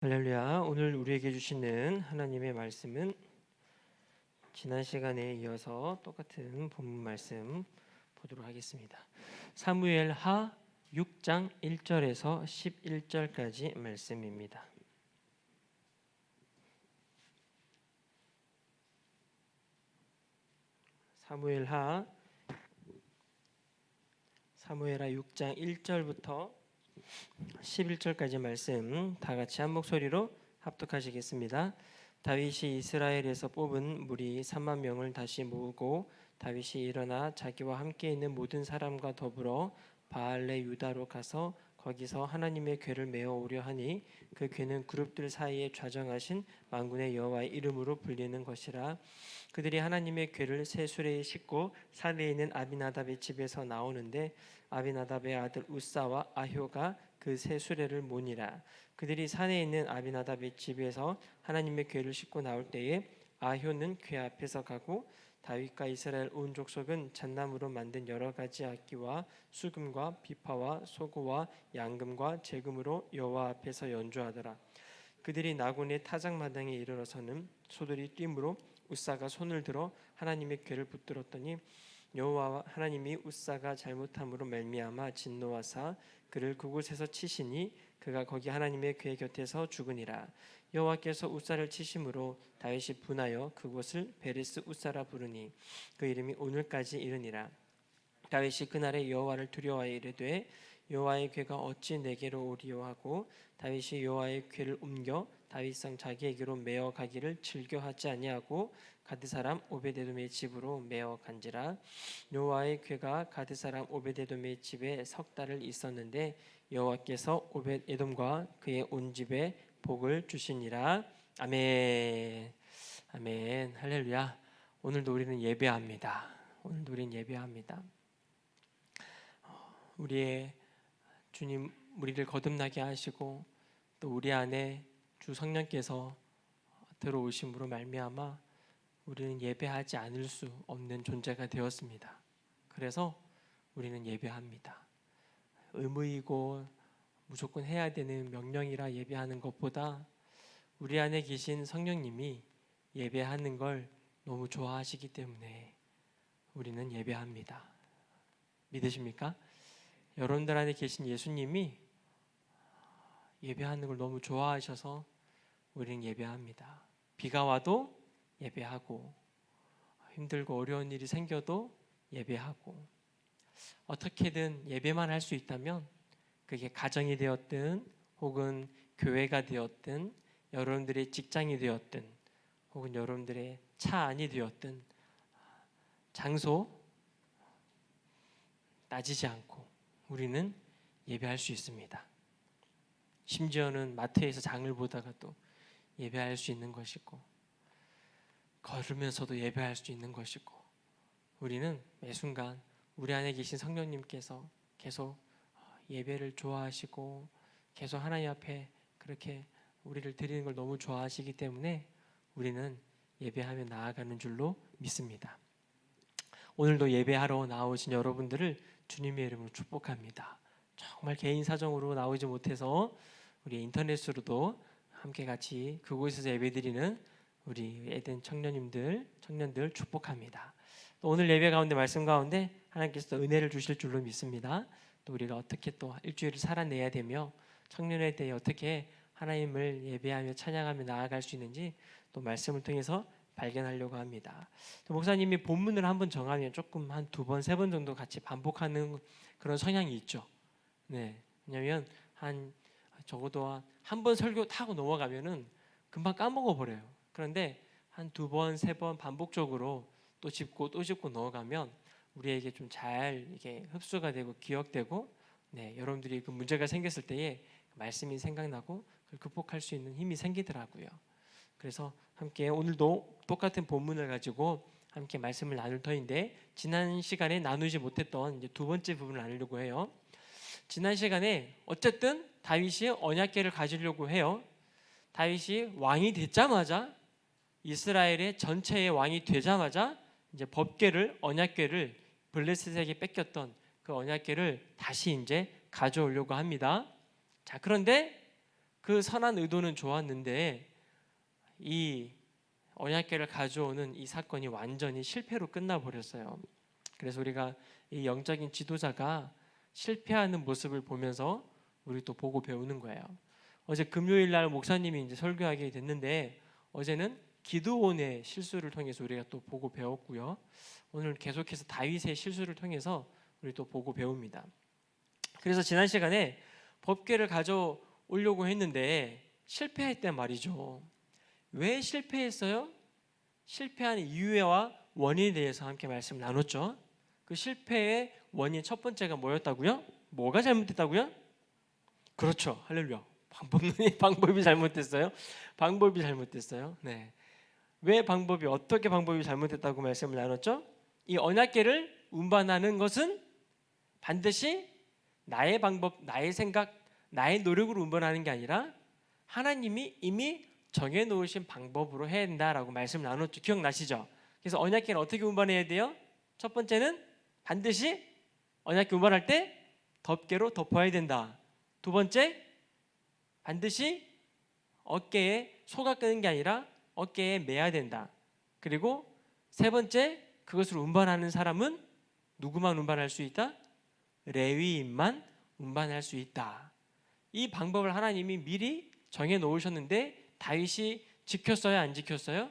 할렐루야. 오늘 우리에게 주시는 하나님의 말씀은 지난 시간에 이어서 똑같은 본문 말씀 보도록 하겠습니다. 사무엘하 6장 1절에서 11절까지 말씀입니다. 사무엘하 6장 1절부터 11절까지 말씀 다 같이 한 목소리로 합독하시겠습니다. 다윗이 이스라엘에서 뽑은 무리 3만 명을 다시 모으고 다윗이 일어나 자기와 함께 있는 모든 사람과 더불어 바알레 유다로 가서 거기서 하나님의 궤를 메어 오려 하니 그 궤는 그룹들 사이에 좌정하신 만군의 여호와의 이름으로 불리는 것이라. 그들이 하나님의 궤를 새 수레에 싣고 산에 있는 아비나답의 집에서 나오는데 아비나답의 아들 우사와 아효가 그 새 수레를 모니라. 그들이 산에 있는 아비나답의 집에서 하나님의 궤를 싣고 나올 때에 아효는 궤 앞에서 가고 다윗과 이스라엘 온 족속은 잣나무로 만든 여러 가지 악기와 수금과 비파와 소고와 양금과 제금으로 여호와 앞에서 연주하더라. 그들이 나곤의 타작마당에 이르러서는 소들이 뛰므로 우사가 손을 들어 하나님의 궤를 붙들었더니 여호와 하나님이 우사가 잘못함으로 말미암아 진노하사 그를 그곳에서 치시니 그가 거기 하나님의 궤 곁에서 죽으니라. 여호와께서 우사를 치심으로 다윗이 분하여 그곳을 베레스 우사라 부르니 그 이름이 오늘까지 이르니라. 다윗이 그날에 여호와를 두려워하여 이르되 여호와의 궤가 어찌 내게로 오리요 하고 다윗이 여호와의 궤를 옮겨 다윗성 자기에게로 메어 가기를 즐겨하지 아니하고 가드 사람 오베데돔의 집으로 메어 간지라. 여호와의 궤가 가드 사람 오베데돔의 집에 석 달을 있었는데 여호와께서 오벳에돔과 그의 온 집에 복을 주시니라. 아멘. 아멘. 할렐루야. 오늘도 우리는 예배합니다. 우리의 주님 우리를 거듭나게 하시고 또 우리 안에 주 성령께서 들어오심으로 말미암아 우리는 예배하지 않을 수 없는 존재가 되었습니다. 그래서 우리는 예배합니다. 의무이고 무조건 해야 되는 명령이라 예배하는 것보다 우리 안에 계신 성령님이 예배하는 걸 너무 좋아하시기 때문에 우리는 예배합니다. 믿으십니까? 여러분들 안에 계신 예수님이 예배하는 걸 너무 좋아하셔서 우리는 예배합니다. 비가 와도 예배하고 힘들고 어려운 일이 생겨도 예배하고 어떻게든 예배만 할 수 있다면 그게 가정이 되었든 혹은 교회가 되었든 여러분들의 직장이 되었든 혹은 여러분들의 차 안이 되었든 장소 따지지 않고 우리는 예배할 수 있습니다. 심지어는 마트에서 장을 보다가 또 예배할 수 있는 것이고 걸으면서도 예배할 수 있는 것이고 우리는 매 순간 우리 안에 계신 성령님께서 계속 예배를 좋아하시고 계속 하나님 앞에 그렇게 우리를 드리는 걸 너무 좋아하시기 때문에 우리는 예배하며 나아가는 줄로 믿습니다. 오늘도 예배하러 나오신 여러분들을 주님의 이름으로 축복합니다. 정말 개인 사정으로 나오지 못해서 우리 인터넷으로도 함께 같이 그곳에서 예배드리는 우리 에덴 청년들 축복합니다. 또 오늘 예배 가운데 말씀 가운데 하나님께서 은혜를 주실 줄로 믿습니다. 또 우리가 어떻게 또 일주일을 살아내야 되며 청년에 대해 어떻게 하나님을 예배하며 찬양하며 나아갈 수 있는지 또 말씀을 통해서 발견하려고 합니다. 또 목사님이 본문을 한번 정하면 조금 한 2번, 3번 정도 같이 반복하는 그런 성향이 있죠. 네, 왜냐하면 한 적어도 한 번 설교 타고 넘어가면은 금방 까먹어 버려요. 그런데 한 2번, 3번 반복적으로 또 짚고 넘어가면 우리에게 좀 잘 이게 흡수가 되고 기억되고, 네, 여러분들이 그 문제가 생겼을 때에 말씀이 생각나고 그걸 극복할 수 있는 힘이 생기더라고요. 그래서 함께 오늘도 똑같은 본문을 가지고 함께 말씀을 나눌 터인데 지난 시간에 나누지 못했던 이제 2번째 부분을 나누려고 해요. 지난 시간에 어쨌든 다윗이 언약궤를 가지려고 해요. 다윗이 왕이 됐자마자 이스라엘의 전체의 왕이 되자마자 이제 법궤를 언약궤를 블레셋에게 뺏겼던 그 언약궤를 다시 이제 가져오려고 합니다. 자, 그런데 그 그 선한 의도는 좋았는데 이 언약궤를 가져오는 이 사건이 완전히 실패로 끝나버렸어요. 그래서 우리가 이 영적인 지도자가 실패하는 모습을 보면서 우리 또 보고 배우는 거예요. 어제 금요일 날 목사님이 이제 설교하게 됐는데 어제는 기드온의 실수를 통해서 우리가 또 보고 배웠고요. 오늘 계속해서 다윗의 실수를 통해서 우리 또 보고 배웁니다. 그래서 지난 시간에 법궤를 가져오려고 했는데 실패했단 말이죠. 왜 실패했어요? 실패한 이유와 원인에 대해서 함께 말씀 나눴죠. 그 실패의 원인 첫 번째가 뭐였다고요? 뭐가 잘못됐다고요? 그렇죠. 할렐루야. 방법이 잘못됐어요. 방법이 잘못됐어요. 네. 왜 어떻게 방법이 잘못됐다고 말씀을 나눴죠? 이 언약궤를 운반하는 것은 반드시 나의 방법, 나의 생각, 나의 노력으로 운반하는 게 아니라 하나님이 이미 정해놓으신 방법으로 해야 된다라고 말씀 나눴죠. 기억나시죠? 그래서 언약궤를 어떻게 운반해야 돼요? 첫 번째는 반드시 언약궤 운반할 때 덮개로 덮어야 된다. 두 번째, 반드시 어깨에 소가 끄는 게 아니라 어깨에 매야 된다. 그리고 세 번째, 그것을 운반하는 사람은 누구만 운반할 수 있다? 레위인만 운반할 수 있다. 이 방법을 하나님이 미리 정해 놓으셨는데 다윗이 지켰어요? 안 지켰어요?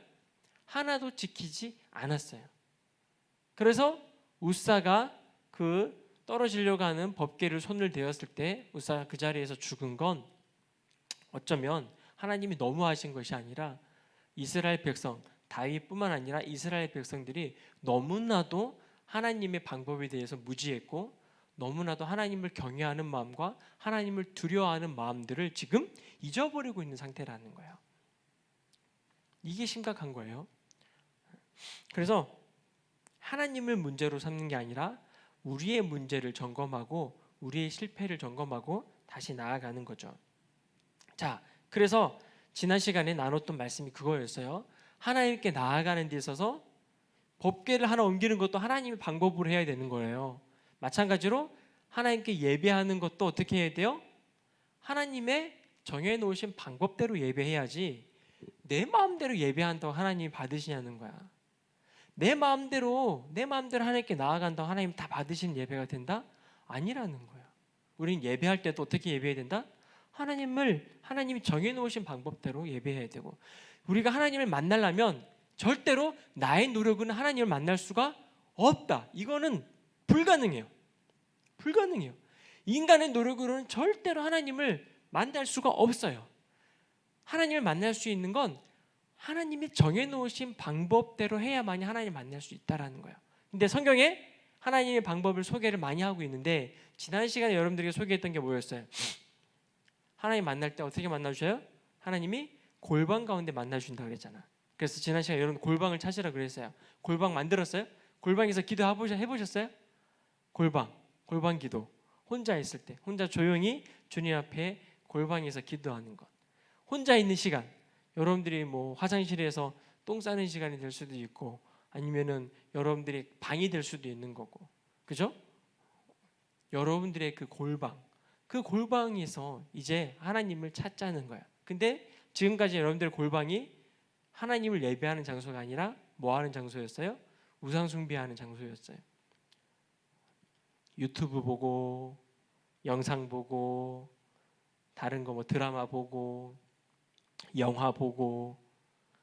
하나도 지키지 않았어요. 그래서 우사가 그 떨어지려고 하는 법궤를 손을 대었을 때 우사가 그 자리에서 죽은 건 어쩌면 하나님이 너무하신 것이 아니라 이스라엘 백성, 다윗뿐만 아니라 이스라엘 백성들이 너무나도 하나님의 방법에 대해서 무지했고 너무나도 하나님을 경외하는 마음과 하나님을 두려워하는 마음들을 지금 잊어버리고 있는 상태라는 거예요. 이게 심각한 거예요. 그래서 하나님을 문제로 삼는 게 아니라 우리의 문제를 점검하고 우리의 실패를 점검하고 다시 나아가는 거죠. 자, 그래서 지난 시간에 나눴던 말씀이 그거였어요. 하나님께 나아가는 데 있어서 법궤를 하나 옮기는 것도 하나님의 방법으로 해야 되는 거예요. 마찬가지로 하나님께 예배하는 것도 어떻게 해야 돼요? 하나님의 정해놓으신 방법대로 예배해야지 내 마음대로 예배한다고 하나님이 받으시냐는 거야. 내 마음대로 하나님께 나아간다고 하나님 다 받으시는 예배가 된다? 아니라는 거야. 우리는 예배할 때도 어떻게 예배해야 된다? 하나님이 정해놓으신 방법대로 예배해야 되고 우리가 하나님을 만나려면 절대로 나의 노력은 하나님을 만날 수가 없다. 이거는 불가능해요. 인간의 노력으로는 절대로 하나님을 만날 수가 없어요. 하나님을 만날 수 있는 건 하나님이 정해놓으신 방법대로 해야만이 하나님을 만날 수 있다라는 거예요. 근데 성경에 하나님의 방법을 소개를 많이 하고 있는데 지난 시간에 여러분들에게 소개했던 게 뭐였어요? 하나님 만날 때 어떻게 만나주셔요? 하나님이 골방 가운데 만나주신다고 그랬잖아. 그래서 지난 시간에 여러분 골방을 찾으라 그랬어요. 골방 만들었어요? 골방에서 기도 해보셨어요? 골방 기도. 혼자 있을 때, 혼자 조용히 주님 앞에 골방에서 기도하는 것. 혼자 있는 시간, 여러분들이 뭐 화장실에서 똥 싸는 시간이 될 수도 있고 아니면은 여러분들이 방이 될 수도 있는 거고, 그죠? 여러분들의 그 골방에서 이제 하나님을 찾자는 거야. 근데 지금까지 여러분들의 골방이 하나님을 예배하는 장소가 아니라 뭐 하는 장소였어요? 우상 숭배하는 장소였어요. 유튜브 보고 영상 보고 다른 거 뭐 드라마 보고 영화 보고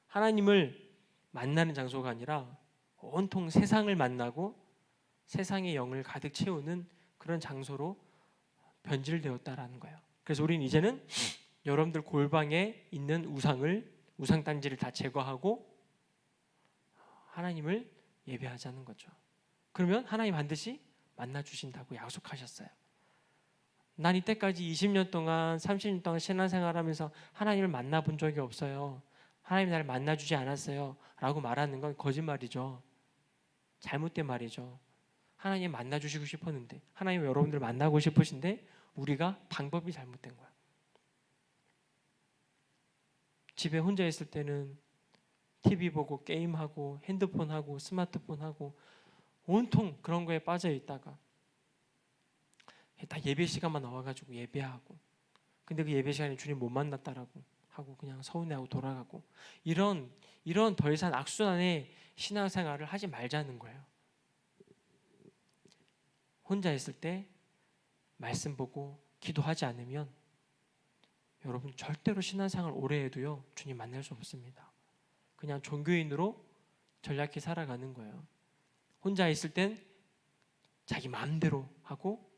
하나님을 만나는 장소가 아니라 온통 세상을 만나고 세상의 영을 가득 채우는 그런 장소로 변질되었다라는 거예요. 그래서 우리는 이제는 여러분들 골방에 있는 우상 단지를 다 제거하고 하나님을 예배하자는 거죠. 그러면 하나님 반드시 만나 주신다고 약속하셨어요. 난 이때까지 20년 동안 30년 동안 신앙생활하면서 하나님을 만나본 적이 없어요. 하나님 나를 만나주지 않았어요 라고 말하는 건 거짓말이죠. 잘못된 말이죠. 하나님 만나주시고 싶었는데, 하나님 여러분들 만나고 싶으신데 우리가 방법이 잘못된 거야. 집에 혼자 있을 때는 TV 보고 게임하고 핸드폰하고 스마트폰하고 온통 그런 거에 빠져 있다가 다 예배 시간만 나와가지고 예배하고 근데 그 예배 시간에 주님 못 만났다라고 하고 그냥 서운해하고 돌아가고 이런 더 이상 악순환의 신앙생활을 하지 말자는 거예요. 혼자 있을 때 말씀 보고 기도하지 않으면 여러분 절대로 신앙생활 오래 해도요 주님 만날 수 없습니다. 그냥 종교인으로 전략해 살아가는 거예요. 혼자 있을 땐 자기 마음대로 하고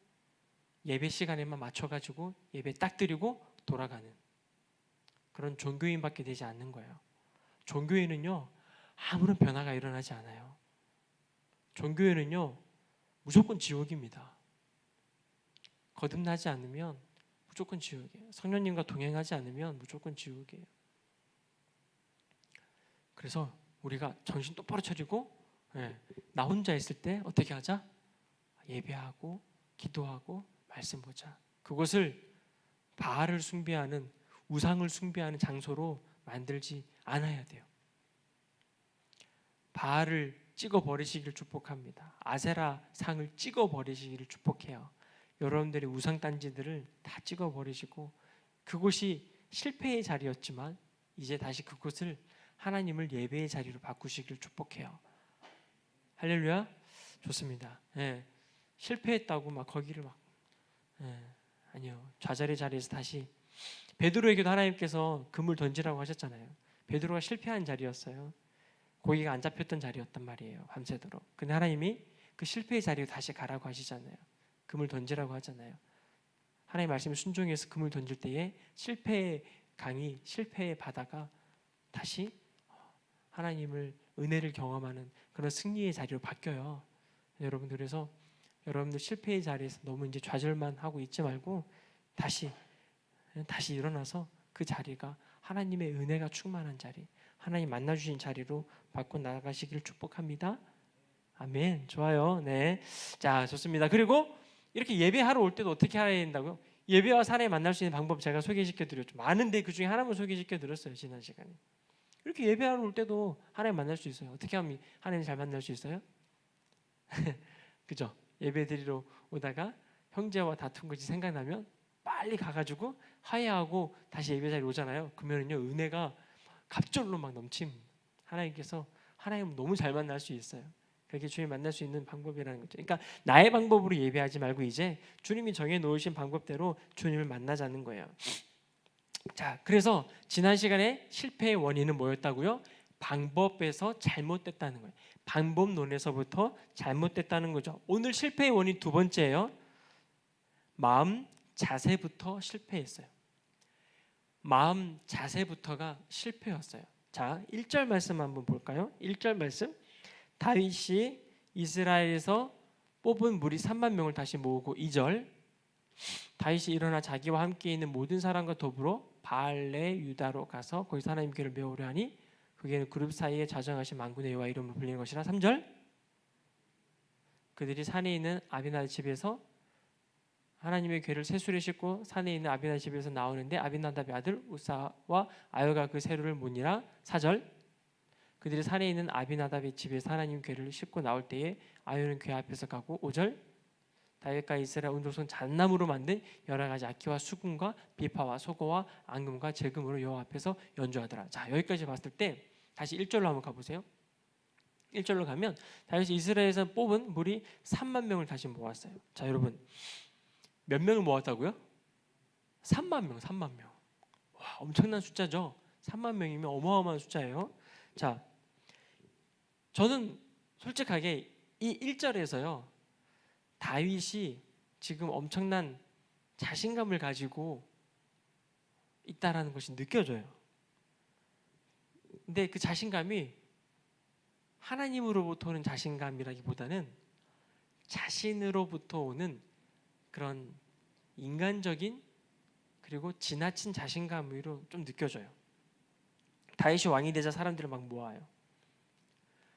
예배 시간에만 맞춰가지고 예배 딱 드리고 돌아가는 그런 종교인밖에 되지 않는 거예요. 종교인은요 아무런 변화가 일어나지 않아요. 종교인은요 무조건 지옥입니다. 거듭나지 않으면 무조건 지옥이에요. 성령님과 동행하지 않으면 무조건 지옥이에요. 그래서 우리가 정신 똑바로 차리고 나 혼자 있을 때 어떻게 하자? 예배하고 기도하고 말씀 보자. 그것을 바알을 숭배하는 우상을 숭배하는 장소로 만들지 않아야 돼요. 바알을 찍어버리시기를 축복합니다. 아세라 상을 찍어버리시기를 축복해요. 여러분들이 우상단지들을 다 찍어버리시고 그곳이 실패의 자리였지만 이제 다시 그곳을 하나님을 예배의 자리로 바꾸시기를 축복해요. 할렐루야. 좋습니다. 실패했다고 막 거기를 막 아니요. 좌절의 자리에서 다시 베드로에게도 하나님께서 금을 던지라고 하셨잖아요. 베드로가 실패한 자리였어요. 고기가 안 잡혔던 자리였단 말이에요. 밤새도록. 근데 하나님이 그 실패의 자리로 다시 가라고 하시잖아요. 금을 던지라고 하잖아요. 하나님 말씀에 순종해서 금을 던질 때에 실패의 강이 실패의 바다가 다시 하나님을 은혜를 경험하는 그런 승리의 자리로 바뀌어요. 여러분들 그래서 여러분들 실패의 자리에서 너무 이제 좌절만 하고 있지 말고 다시 일어나서 그 자리가 하나님의 은혜가 충만한 자리, 하나님 만나 주신 자리로 바꿔 나가시기를 축복합니다. 아멘. 좋아요. 네. 자, 좋습니다. 그리고 이렇게 예배하러 올 때도 어떻게 해야 된다고요? 예배와 사람이 만날 수 있는 방법 제가 소개시켜 드렸죠. 많은데 그 중에 하나만 소개시켜 드렸어요. 지난 시간에. 이렇게 예배하러 올 때도 하나님 만날 수 있어요. 어떻게 하면 하나님 잘 만날 수 있어요? 그죠? 예배 드리러 오다가 형제와 다툰 것이 생각나면 빨리 가가지고 화해하고 다시 예배 자리에 오잖아요. 그러면요 은혜가 갑절로 막 넘침. 하나님께서 하나님 너무 잘 만날 수 있어요. 그게 주님 만날 수 있는 방법이라는 거죠. 그러니까 나의 방법으로 예배하지 말고 이제 주님이 정해 놓으신 방법대로 주님을 만나자는 거예요. 자, 그래서 지난 시간에 실패의 원인은 뭐였다고요? 방법에서 잘못됐다는 거예요. 방법론에서부터 잘못됐다는 거죠. 오늘 실패의 원인 두 번째예요. 마음 자세부터 실패했어요. 마음 자세부터가 실패였어요. 자, 1절 말씀 한번 볼까요? 1절 말씀. 다윗이 이스라엘에서 뽑은 무리 3만 명을 다시 모으고 2절. 다윗이 일어나 자기와 함께 있는 모든 사람과 더불어 바알레 유다로 가서 거기서 하나님 궤를 메우려 하니 그게 그룹 사이에 자정하신 만군의 여호와 이름으로 불리는 것이라. 3절. 그들이 산에 있는 아비나답 집에서 하나님의 궤를 새술에 싣고 산에 있는 아비나답 집에서 나오는데 아비나답의 아들 우사와 아요가 그 새루를 모니라. 4절. 그들이 산에 있는 아비나답의 집에서 하나님 궤를 싣고 나올 때에 아요는 궤 앞에서 가고. 5절. 다윗과 이스라엘 온 족속은 잣나무로 만든 여러 가지 악기와 수금과 비파와 소고와 앙금과 제금으로 여호와 앞에서 연주하더라. 자, 여기까지 봤을 때 다시 1절로 한번 가보세요. 1절로 가면 다윗이 이스라엘에서 뽑은 무리 3만 명을 다시 모았어요. 자, 여러분 몇 명을 모았다고요? 3만 명, 3만 명. 와, 엄청난 숫자죠. 3만 명이면 어마어마한 숫자예요. 자, 저는 솔직하게 이 1절에서요 다윗이 지금 엄청난 자신감을 가지고 있다라는 것이 느껴져요. 근데 그 자신감이 하나님으로부터 오는 자신감이라기보다는 자신으로부터 오는 그런 인간적인 그리고 지나친 자신감으로 좀 느껴져요. 다윗이 왕이 되자 사람들을 막 모아요.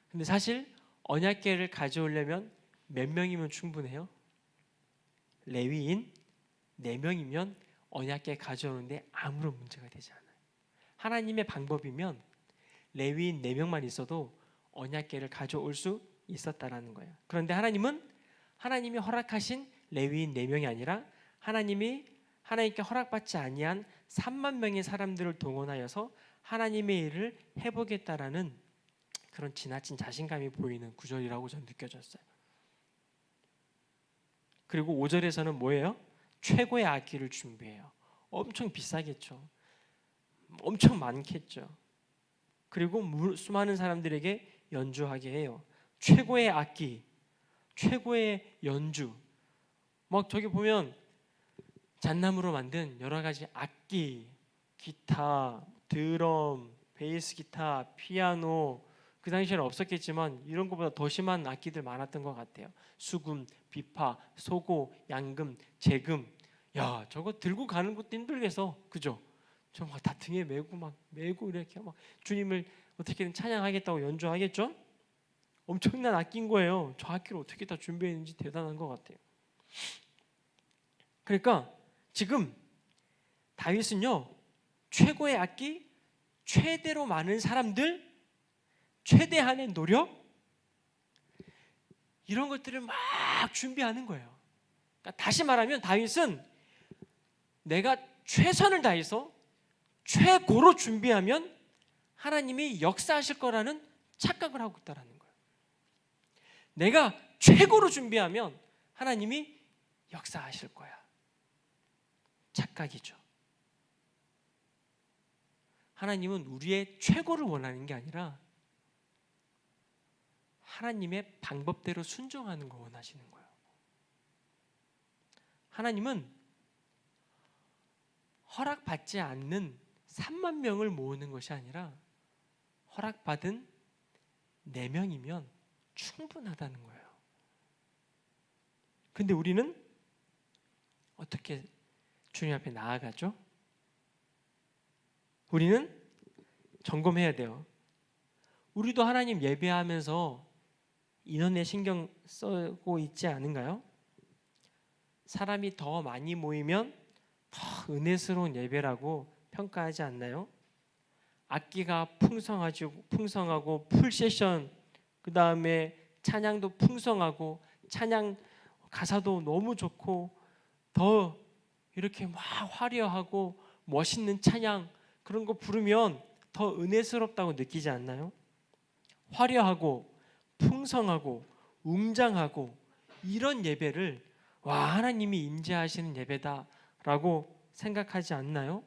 근데 사실 언약궤를 가져오려면 몇 명이면 충분해요? 레위인 4명이면 언약궤 가져오는데 아무런 문제가 되지 않아요. 하나님의 방법이면 레위인 4명만 있어도 언약궤를 가져올 수 있었다라는 거예요. 그런데 하나님이 허락하신 레위인 4명이 아니라 하나님이 하나님께 허락받지 아니한 3만 명의 사람들을 동원하여서 하나님의 일을 해보겠다라는 그런 지나친 자신감이 보이는 구절이라고 저는 느껴졌어요. 그리고 5절에서는 뭐예요? 최고의 악기를 준비해요. 엄청 비싸겠죠. 엄청 많겠죠. 그리고 수많은 사람들에게 연주하게 해요. 최고의 악기, 최고의 연주. 막 저기 보면 잣나무로 만든 여러 가지 악기, 기타, 드럼, 베이스 기타, 피아노, 그 당시에는 없었겠지만 이런 것보다 더 심한 악기들 많았던 것 같아요. 수금, 비파, 소고, 양금, 재금. 야, 저거 들고 가는 것도 힘들겠어, 그죠? 저 막 다 등에 메고 이렇게 막 주님을 어떻게든 찬양하겠다고 연주하겠죠? 엄청난 악기인 거예요. 저 악기를 어떻게 다 준비했는지 대단한 것 같아요. 그러니까 지금 다윗은요, 최고의 악기, 최대로 많은 사람들, 최대한의 노력, 이런 것들을 막 준비하는 거예요. 그러니까 다시 말하면 다윗은 내가 최선을 다해서 최고로 준비하면 하나님이 역사하실 거라는 착각을 하고 있다는 거예요. 내가 최고로 준비하면 하나님이 역사하실 거야. 착각이죠. 하나님은 우리의 최고를 원하는 게 아니라 하나님의 방법대로 순종하는 거 원하시는 거예요. 하나님은 허락받지 않는 3만 명을 모으는 것이 아니라 허락받은 4명이면 충분하다는 거예요. 근데 우리는 어떻게 주님 앞에 나아가죠? 우리는 점검해야 돼요. 우리도 하나님 예배하면서 인원에 신경 쓰고 있지 않은가요? 사람이 더 많이 모이면 더 은혜스러운 예배라고 평가하지 않나요? 악기가 풍성하고 풀세션, 그 다음에 찬양도 풍성하고 찬양 가사도 너무 좋고 더 이렇게 막 화려하고 멋있는 찬양 그런 거 부르면 더 은혜스럽다고 느끼지 않나요? 화려하고 풍성하고 웅장하고 이런 예배를 와, 하나님이 임재하시는 예배다라고 생각하지 않나요?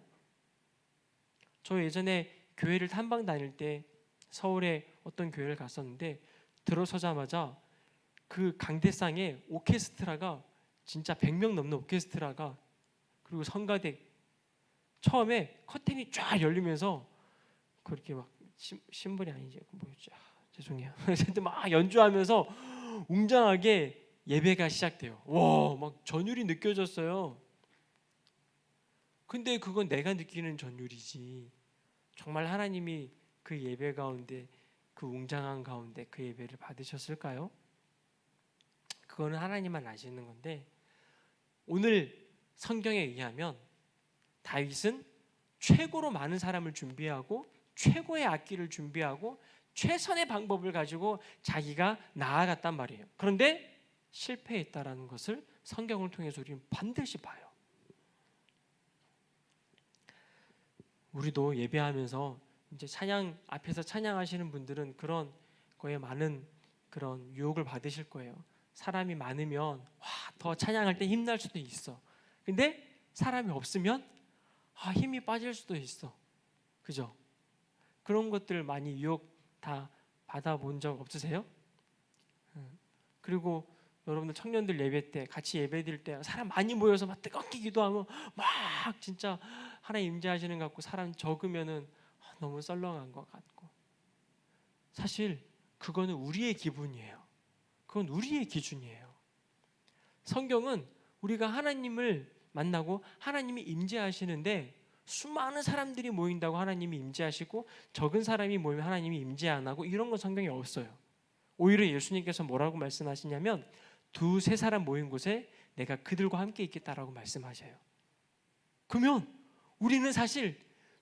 저 예전에 교회를 탐방 다닐 때 서울에 어떤 교회를 갔었는데 들어서자마자 그 강대상에 오케스트라가 진짜 100명 넘는 오케스트라가, 그리고 성가대, 처음에 커튼이 쫙 열리면서 그렇게 막 신분이 아니지 뭐였지? 죄송해요. 그때 막 연주하면서 웅장하게 예배가 시작돼요. 와, 막 전율이 느껴졌어요. 근데 그건 내가 느끼는 전율이지. 정말 하나님이 그 예배 가운데, 그 웅장한 가운데 그 예배를 받으셨을까요? 그거는 하나님만 아시는 건데, 오늘 성경에 의하면 다윗은 최고로 많은 사람을 준비하고 최고의 악기를 준비하고 최선의 방법을 가지고 자기가 나아갔단 말이에요. 그런데 실패했다라는 것을 성경을 통해서 우리는 반드시 봐요. 우리도 예배하면서 이제 찬양 앞에서 찬양하시는 분들은 그런 거에 많은 그런 유혹을 받으실 거예요. 사람이 많으면 더 찬양할 때 힘날 수도 있어. 근데 사람이 없으면 힘이 빠질 수도 있어. 그죠? 그런 것들 많이 유혹 다 받아본 적 없으세요? 그리고 여러분들 청년들 예배 때 같이 예배 드릴 때 사람 많이 모여서 막 뜨겁게 기도하면 막 진짜 하나님 임재하시는 것 같고, 사람 적으면은 너무 썰렁한 것 같고, 사실 그거는 우리의 기분이에요. 그건 우리의 기준이에요. 성경은 우리가 하나님을 만나고 하나님이 임재하시는데 수많은 사람들이 모인다고 하나님이 임재하시고 적은 사람이 모이면 하나님이 임재 안 하고 이런 건 성경에 없어요. 오히려 예수님께서 뭐라고 말씀하시냐면 2-3 사람 모인 곳에 내가 그들과 함께 있겠다라고 말씀하셔요. 그러면 우리는 사실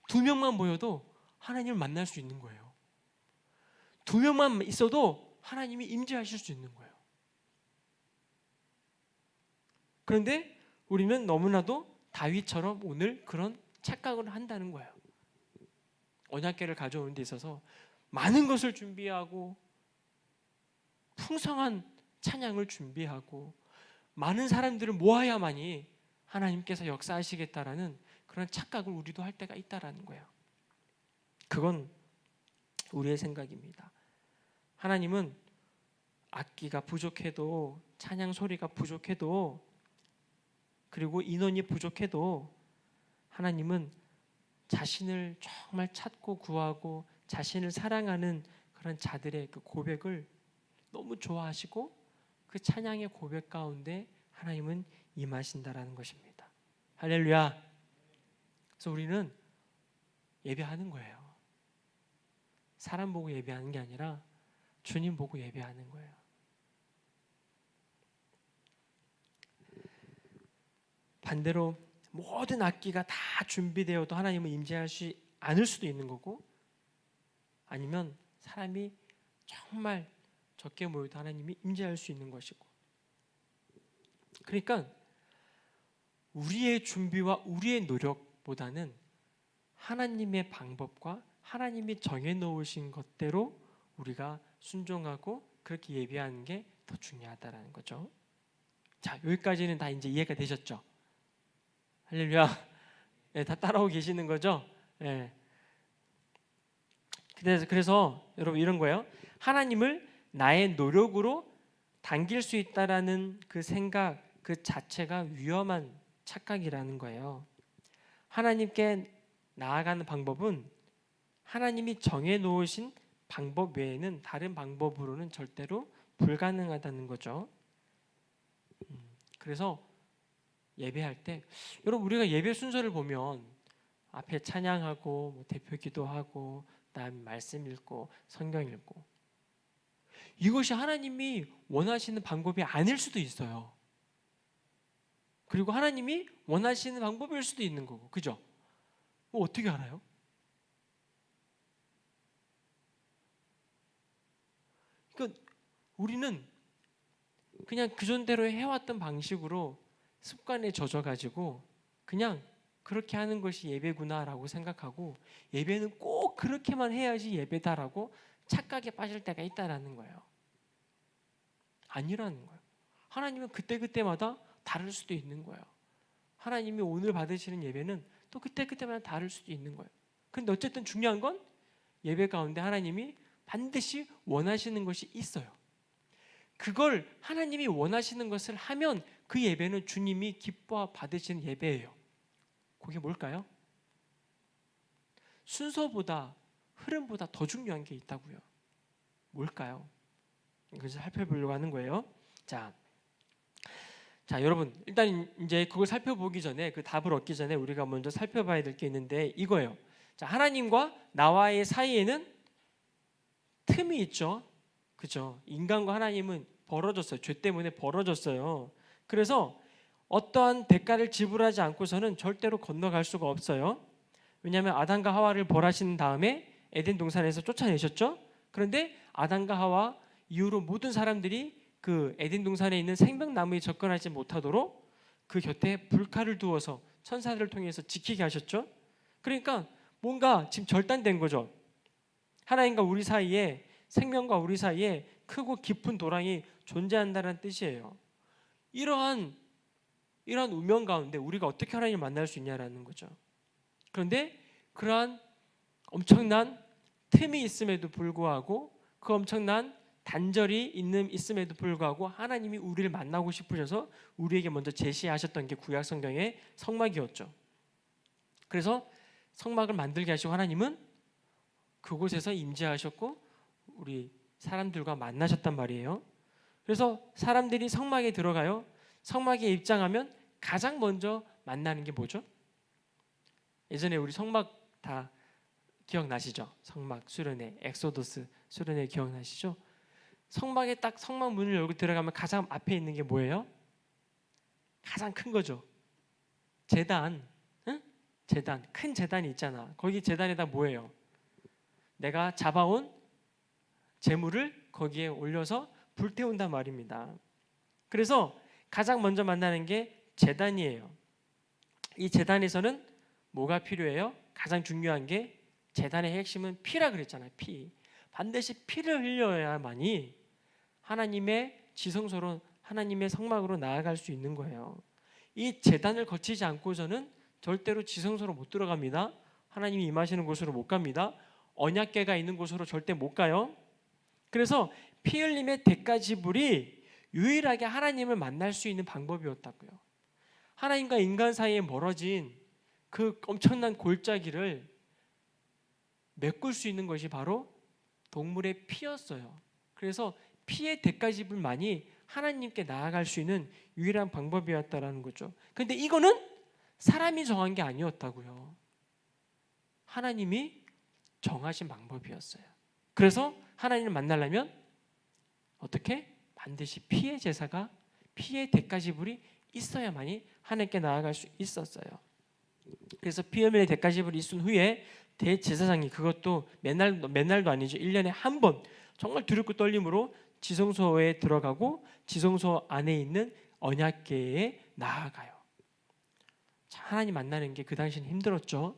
2명만 모여도 하나님을 만날 수 있는 거예요. 2명만 있어도 하나님이 임재하실 수 있는 거예요. 그런데 우리는 너무나도 다윗처럼 오늘 그런 착각을 한다는 거예요. 언약궤를 가져오는 데 있어서 많은 것을 준비하고 풍성한 찬양을 준비하고 많은 사람들을 모아야만이 하나님께서 역사하시겠다라는 그런 착각을 우리도 할 때가 있다라는 거예요. 그건 우리의 생각입니다. 하나님은 악기가 부족해도, 찬양 소리가 부족해도, 그리고 인원이 부족해도 하나님은 자신을 정말 찾고 구하고 자신을 사랑하는 그런 자들의 그 고백을 너무 좋아하시고 그 찬양의 고백 가운데 하나님은 임하신다라는 것입니다. 할렐루야. 그래서 우리는 예배하는 거예요. 사람 보고 예배하는 게 아니라 주님 보고 예배하는 거예요. 반대로 모든 악기가 다 준비되어도 하나님은 임재하지 않을 수도 있는 거고, 아니면 사람이 정말 적게 모여도 하나님이 임재할 수 있는 것이고. 그러니까 우리의 준비와 우리의 노력보다는 하나님의 방법과 하나님이 정해놓으신 것대로 우리가 순종하고 그렇게 예배하는 게 더 중요하다라는 거죠. 자, 여기까지는 다 이제 이해가 되셨죠? 할렐루야. 네, 다 따라오고 계시는 거죠? 네. 그래서 여러분 이런 거예요. 하나님을 나의 노력으로 당길 수 있다라는 그 생각 그 자체가 위험한 착각이라는 거예요. 하나님께 나아가는 방법은 하나님이 정해놓으신 방법 외에는 다른 방법으로는 절대로 불가능하다는 거죠. 그래서 예배할 때 여러분 우리가 예배 순서를 보면 앞에 찬양하고 뭐 대표 기도하고 그다음에 말씀 읽고 성경 읽고, 이것이 하나님이 원하시는 방법이 아닐 수도 있어요. 그리고 하나님이 원하시는 방법일 수도 있는 거고, 그죠? 어떻게 알아요? 그러니까 우리는 그냥 그전대로 해왔던 방식으로 습관에 젖어가지고 그냥 그렇게 하는 것이 예배구나라고 생각하고, 예배는 꼭 그렇게만 해야지 예배다라고 착각에 빠질 때가 있다라는 거예요. 아니라는 거예요. 하나님은 그때그때마다 다를 수도 있는 거예요. 하나님이 오늘 받으시는 예배는 또 그때그때마다 다를 수도 있는 거예요. 그런데 어쨌든 중요한 건 예배 가운데 하나님이 반드시 원하시는 것이 있어요. 그걸 하나님이 원하시는 것을 하면 그 예배는 주님이 기뻐 받으시는 예배예요. 그게 뭘까요? 순서보다 흐름보다 더 중요한 게 있다고요. 뭘까요? 이것을 살펴보려고 하는 거예요. 자, 여러분 일단 이제 그걸 살펴보기 전에, 그 답을 얻기 전에 우리가 먼저 살펴봐야 될 게 있는데 이거예요. 자, 하나님과 나와의 사이에는 틈이 있죠. 그죠? 인간과 하나님은 벌어졌어요. 죄 때문에 벌어졌어요. 그래서 어떠한 대가를 지불하지 않고서는 절대로 건너갈 수가 없어요. 왜냐하면 아담과 하와를 벌하신 다음에 에덴 동산에서 쫓아내셨죠. 그런데 아담과 하와 이후로 모든 사람들이 그 에덴 동산에 있는 생명나무에 접근하지 못하도록 그 곁에 불칼을 두어서 천사들을 통해서 지키게 하셨죠. 그러니까 뭔가 지금 절단된 거죠. 하나님과 우리 사이에, 생명과 우리 사이에 크고 깊은 도랑이 존재한다는 뜻이에요. 이러한 운명 가운데 우리가 어떻게 하나님을 만날 수 있냐라는 거죠. 그런데 그러한 엄청난 틈이 있음에도 불구하고, 그 엄청난 단절이 있음에도 불구하고 하나님이 우리를 만나고 싶으셔서 우리에게 먼저 제시하셨던 게 구약 성경의 성막이었죠. 그래서 성막을 만들게 하시고 하나님은 그곳에서 임재하셨고 우리 사람들과 만나셨단 말이에요. 그래서 사람들이 성막에 들어가요. 성막에 입장하면 가장 먼저 만나는 게 뭐죠? 예전에 우리 성막 다 기억나시죠? 성막 수련회, 엑소더스 수련회 기억나시죠? 성막에 딱 성막 문을 열고 들어가면 가장 앞에 있는 게 뭐예요? 가장 큰 거죠. 제단, 응? 제단, 큰 제단이 있잖아. 거기 제단에다 뭐예요? 내가 잡아온 제물을 거기에 올려서 불태운단 말입니다. 그래서 가장 먼저 만나는 게 제단이에요. 이 제단에서는 뭐가 필요해요? 가장 중요한 게 제단의 핵심은 피라 그랬잖아요. 피. 반드시 피를 흘려야만이 하나님의 지성소로 하나님의 성막으로 나아갈 수 있는 거예요. 이 제단을 거치지 않고서는 절대로 지성소로 못 들어갑니다. 하나님이 임하시는 곳으로 못 갑니다. 언약궤가 있는 곳으로 절대 못 가요. 그래서 피 흘림의 대가지불이 유일하게 하나님을 만날 수 있는 방법이었다고요. 하나님과 인간 사이에 멀어진 그 엄청난 골짜기를 메꿀 수 있는 것이 바로 동물의 피였어요. 그래서 피의 대가지불만이 하나님께 나아갈 수 있는 유일한 방법이었다라는 거죠. 그런데 이거는 사람이 정한 게 아니었다고요. 하나님이 정하신 방법이었어요. 그래서 하나님을 만나려면 어떻게? 반드시 피의 제사가 피의 대가지불이 있어야만이 하나님께 나아갈 수 있었어요. 그래서 피 흘림의 대가지불이 있은 후에 대제사장이 그것도 맨날도 아니죠. 1년에 한 번 정말 두렵고 떨림으로 지성소에 들어가고 지성소 안에 있는 언약궤에 나아가요. 자, 하나님 만나는 게 그 당시는 힘들었죠.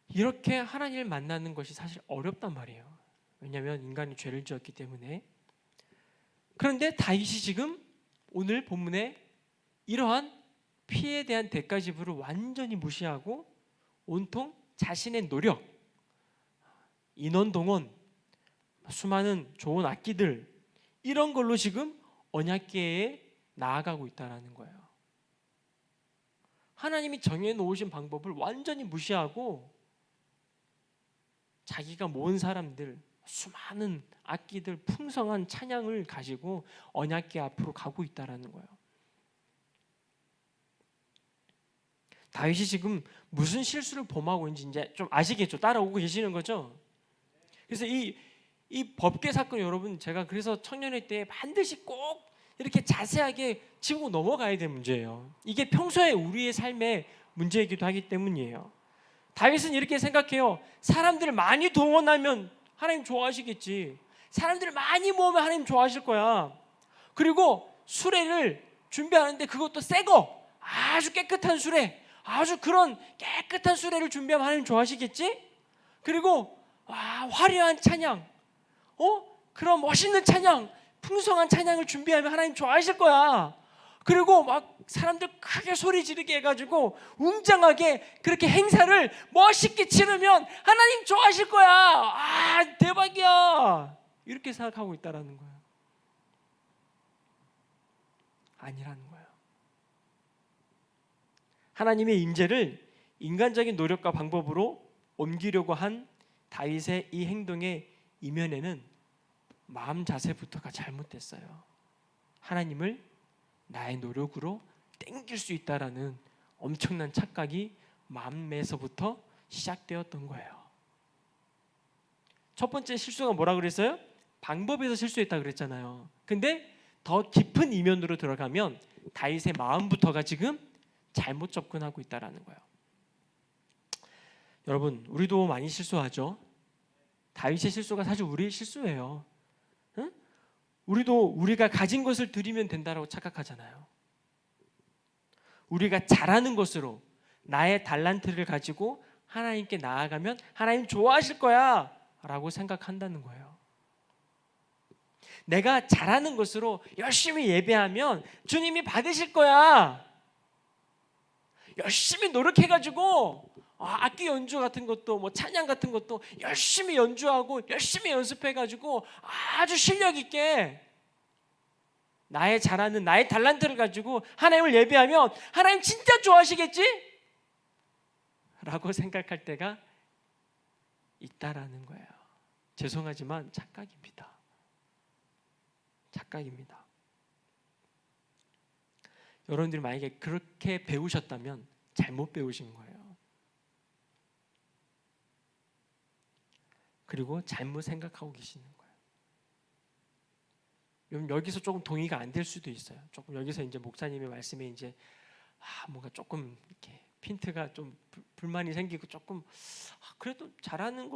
이렇게 하나님을 만나는 것이 사실 어렵단 말이에요. 왜냐하면 인간이 죄를 지었기 때문에. 그런데 다윗이 지금 오늘 본문에 이러한 피에 대한 대가지불을 완전히 무시하고 온통 자신의 노력, 인원 동원, 수많은 좋은 악기들 이런 걸로 지금 언약궤에 나아가고 있다는 거예요. 하나님이 정해놓으신 방법을 완전히 무시하고 자기가 모은 사람들, 수많은 악기들, 풍성한 찬양을 가지고 언약궤 앞으로 가고 있다는 거예요. 다윗이 지금 무슨 실수를 범하고 있는지 이제 좀 아시겠죠? 따라오고 계시는 거죠? 그래서 이 법궤 사건 여러분 제가 그래서 청년회 때 반드시 꼭 이렇게 자세하게 짚고 넘어가야 될 문제예요. 이게 평소에 우리의 삶의 문제이기도 하기 때문이에요. 다윗은 이렇게 생각해요. 사람들을 많이 동원하면 하나님 좋아하시겠지. 사람들을 많이 모으면 하나님 좋아하실 거야. 그리고 수레를 준비하는데 그것도 새 거, 아주 깨끗한 수레, 아주 그런 깨끗한 수레를 준비하면 하나님 좋아하시겠지. 그리고 화려한 찬양, 그런 멋있는 찬양, 풍성한 찬양을 준비하면 하나님 좋아하실 거야. 그리고 막 사람들 크게 소리 지르게 해가지고 웅장하게 그렇게 행사를 멋있게 치르면 하나님 좋아하실 거야. 대박이야. 이렇게 생각하고 있다라는 거예요. 아니라는 거예요. 하나님의 임재를 인간적인 노력과 방법으로 옮기려고 한 다윗의 이 행동의 이면에는 마음 자세부터가 잘못됐어요. 하나님을 나의 노력으로 땡길 수 있다라는 엄청난 착각이 마음에서부터 시작되었던 거예요. 첫 번째 실수가 뭐라 그랬어요? 방법에서 실수했다 그랬잖아요. 근데 더 깊은 이면으로 들어가면 다윗의 마음부터가 지금 잘못 접근하고 있다라는 거예요. 여러분, 우리도 많이 실수하죠. 다윗의 실수가 사실 우리의 실수예요. 응? 우리도 우리가 가진 것을 드리면 된다라고 착각하잖아요. 우리가 잘하는 것으로 나의 달란트를 가지고 하나님께 나아가면 하나님 좋아하실 거야 라고 생각한다는 거예요. 내가 잘하는 것으로 열심히 예배하면 주님이 받으실 거야. 열심히 노력해가지고 악기 연주 같은 것도 뭐 찬양 같은 것도 열심히 연주하고 열심히 연습해가지고 아주 실력 있게 나의 잘하는 나의 달란트를 가지고 하나님을 예배하면 하나님 진짜 좋아하시겠지? 라고 생각할 때가 있다라는 거예요. 죄송하지만 착각입니다. 착각입니다. 여러분들이 만약에 그렇게 배우셨다면 잘못 배우신 거예요. 그리고 잘못 생각하고 계시는 거예요. 여기서 조금 동의가 안 될 수도 있어요. 조금 여기서 이제 목사님의 말씀에 이제 뭔가 조금 이렇게 핀트가 좀 불만이 생기고 조금 그래도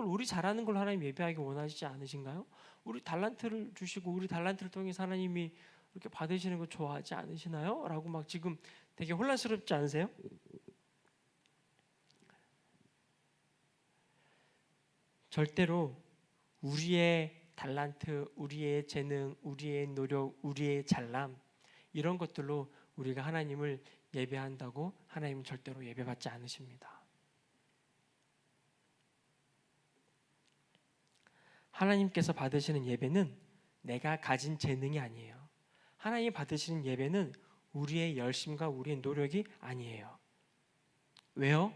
우리 잘하는 걸 하나님 예배하기 원하시지 않으신가요? 우리 달란트를 주시고 우리 달란트를 통해서 하나님이 이렇게 받으시는 거 좋아하지 않으시나요? 라고 막 지금 되게 혼란스럽지 않으세요? 절대로 우리의 달란트, 우리의 재능, 우리의 노력, 우리의 잘남 이런 것들로 우리가 하나님을 예배한다고 하나님은 절대로 예배받지 않으십니다. 하나님께서 받으시는 예배는 내가 가진 재능이 아니에요. 하나님 받으시는 예배는 우리의 열심과 우리의 노력이 아니에요. 왜요?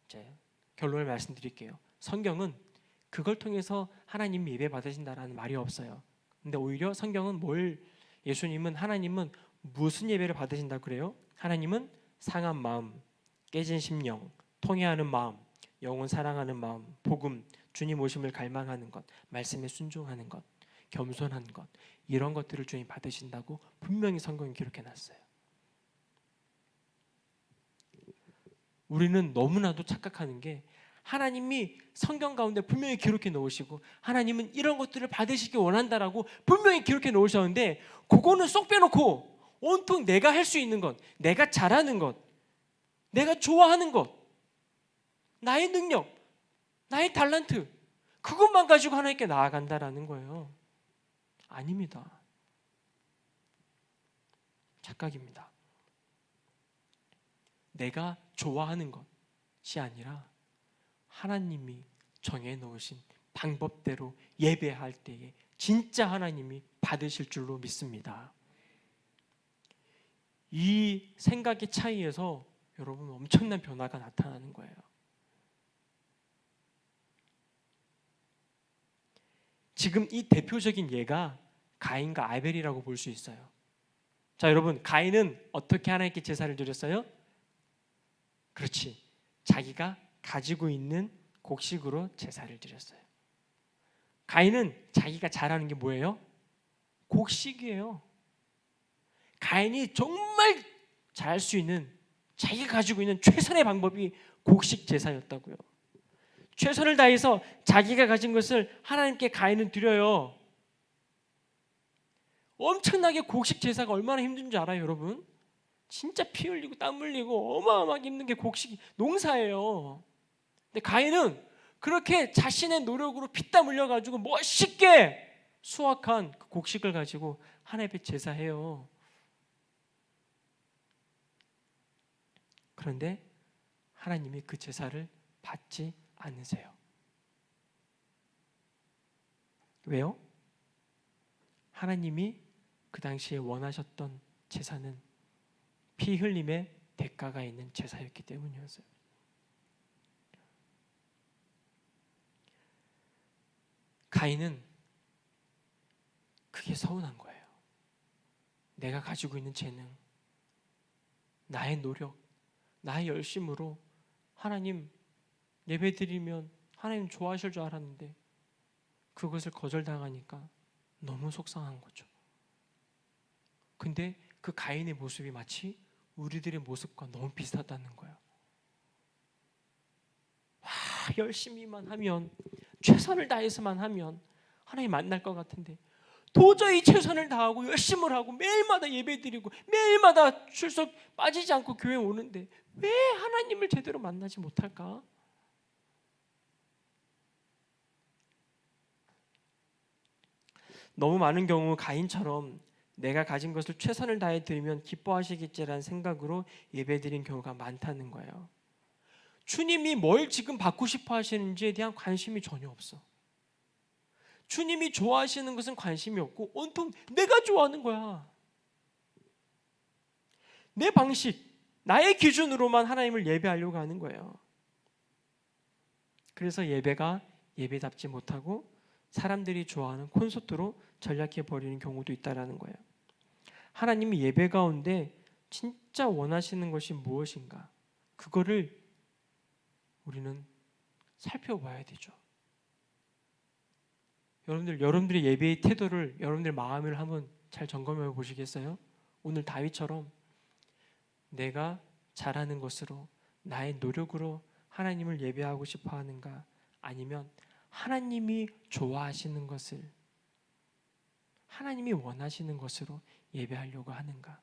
이제 결론을 말씀드릴게요. 성경은 그걸 통해서 하나님 예배 받으신다라는 말이 없어요. 근데 오히려 성경은 예수님은 하나님은 무슨 예배를 받으신다고 그래요? 하나님은 상한 마음, 깨진 심령, 통회하는 마음, 영혼 사랑하는 마음, 복음, 주님 오심을 갈망하는 것, 말씀에 순종하는 것, 겸손한 것 이런 것들을 주님 받으신다고 분명히 성경에 기록해놨어요. 우리는 너무나도 착각하는 게 하나님이 성경 가운데 분명히 기록해 놓으시고 하나님은 이런 것들을 받으시기 원한다라고 분명히 기록해 놓으셨는데 그거는 쏙 빼놓고 온통 내가 할 수 있는 것, 내가 잘하는 것, 내가 좋아하는 것, 나의 능력, 나의 달란트 그것만 가지고 하나님께 나아간다라는 거예요. 아닙니다. 착각입니다. 내가 좋아하는 것이 아니라 하나님이 정해놓으신 방법대로 예배할 때에 진짜 하나님이 받으실 줄로 믿습니다. 이 생각의 차이에서 여러분 엄청난 변화가 나타나는 거예요. 지금 이 대표적인 예가 가인과 아벨이라고 볼 수 있어요. 자, 여러분 가인은 어떻게 하나님께 제사를 드렸어요? 그렇지. 자기가 가지고 있는 곡식으로 제사를 드렸어요. 가인은 자기가 잘하는 게 뭐예요? 곡식이에요. 가인이 정말 잘할 수 있는 자기가 가지고 있는 최선의 방법이 곡식 제사였다고요. 최선을 다해서 자기가 가진 것을 하나님께 가인은 드려요. 엄청나게 곡식 제사가 얼마나 힘든 줄 알아요, 여러분? 진짜 피 흘리고 땀 흘리고 어마어마하게 힘든 게 곡식 농사예요. 근데 가인은 그렇게 자신의 노력으로 피땀 흘려가지고 멋있게 수확한 그 곡식을 가지고 하나님 앞에 제사해요. 그런데 하나님이 그 제사를 받지 않으세요. 왜요? 하나님이 그 당시에 원하셨던 제사는 피 흘림의 대가가 있는 제사였기 때문이었어요. 가인은 그게 서운한 거예요. 내가 가지고 있는 재능, 나의 노력, 나의 열심으로 하나님 예배드리면 하나님 좋아하실 줄 알았는데 그것을 거절당하니까 너무 속상한 거죠. 근데 그 가인의 모습이 마치 우리들의 모습과 너무 비슷하다는 거예요. 열심히만 하면, 최선을 다해서만 하면 하나님 만날 것 같은데 도저히 최선을 다하고 열심을 하고 매일마다 예배드리고 매일마다 출석 빠지지 않고 교회 오는데 왜 하나님을 제대로 만나지 못할까? 너무 많은 경우 가인처럼 내가 가진 것을 최선을 다해 드리면 기뻐하시겠지라는 생각으로 예배드린 경우가 많다는 거예요. 주님이 뭘 지금 받고 싶어 하시는지에 대한 관심이 전혀 없어. 주님이 좋아하시는 것은 관심이 없고 온통 내가 좋아하는 거야. 내 방식, 나의 기준으로만 하나님을 예배하려고 하는 거예요. 그래서 예배가 예배답지 못하고 사람들이 좋아하는 콘서트로 전락해 버리는 경우도 있다라는 거예요. 하나님이 예배 가운데 진짜 원하시는 것이 무엇인가? 그거를 우리는 살펴봐야 되죠. 여러분들의 예배의 태도를 여러분들의 마음을 한번 잘 점검해 보시겠어요? 오늘 다윗처럼 내가 잘하는 것으로 나의 노력으로 하나님을 예배하고 싶어 하는가? 아니면 하나님이 좋아하시는 것을 하나님이 원하시는 것으로 예배하려고 하는가?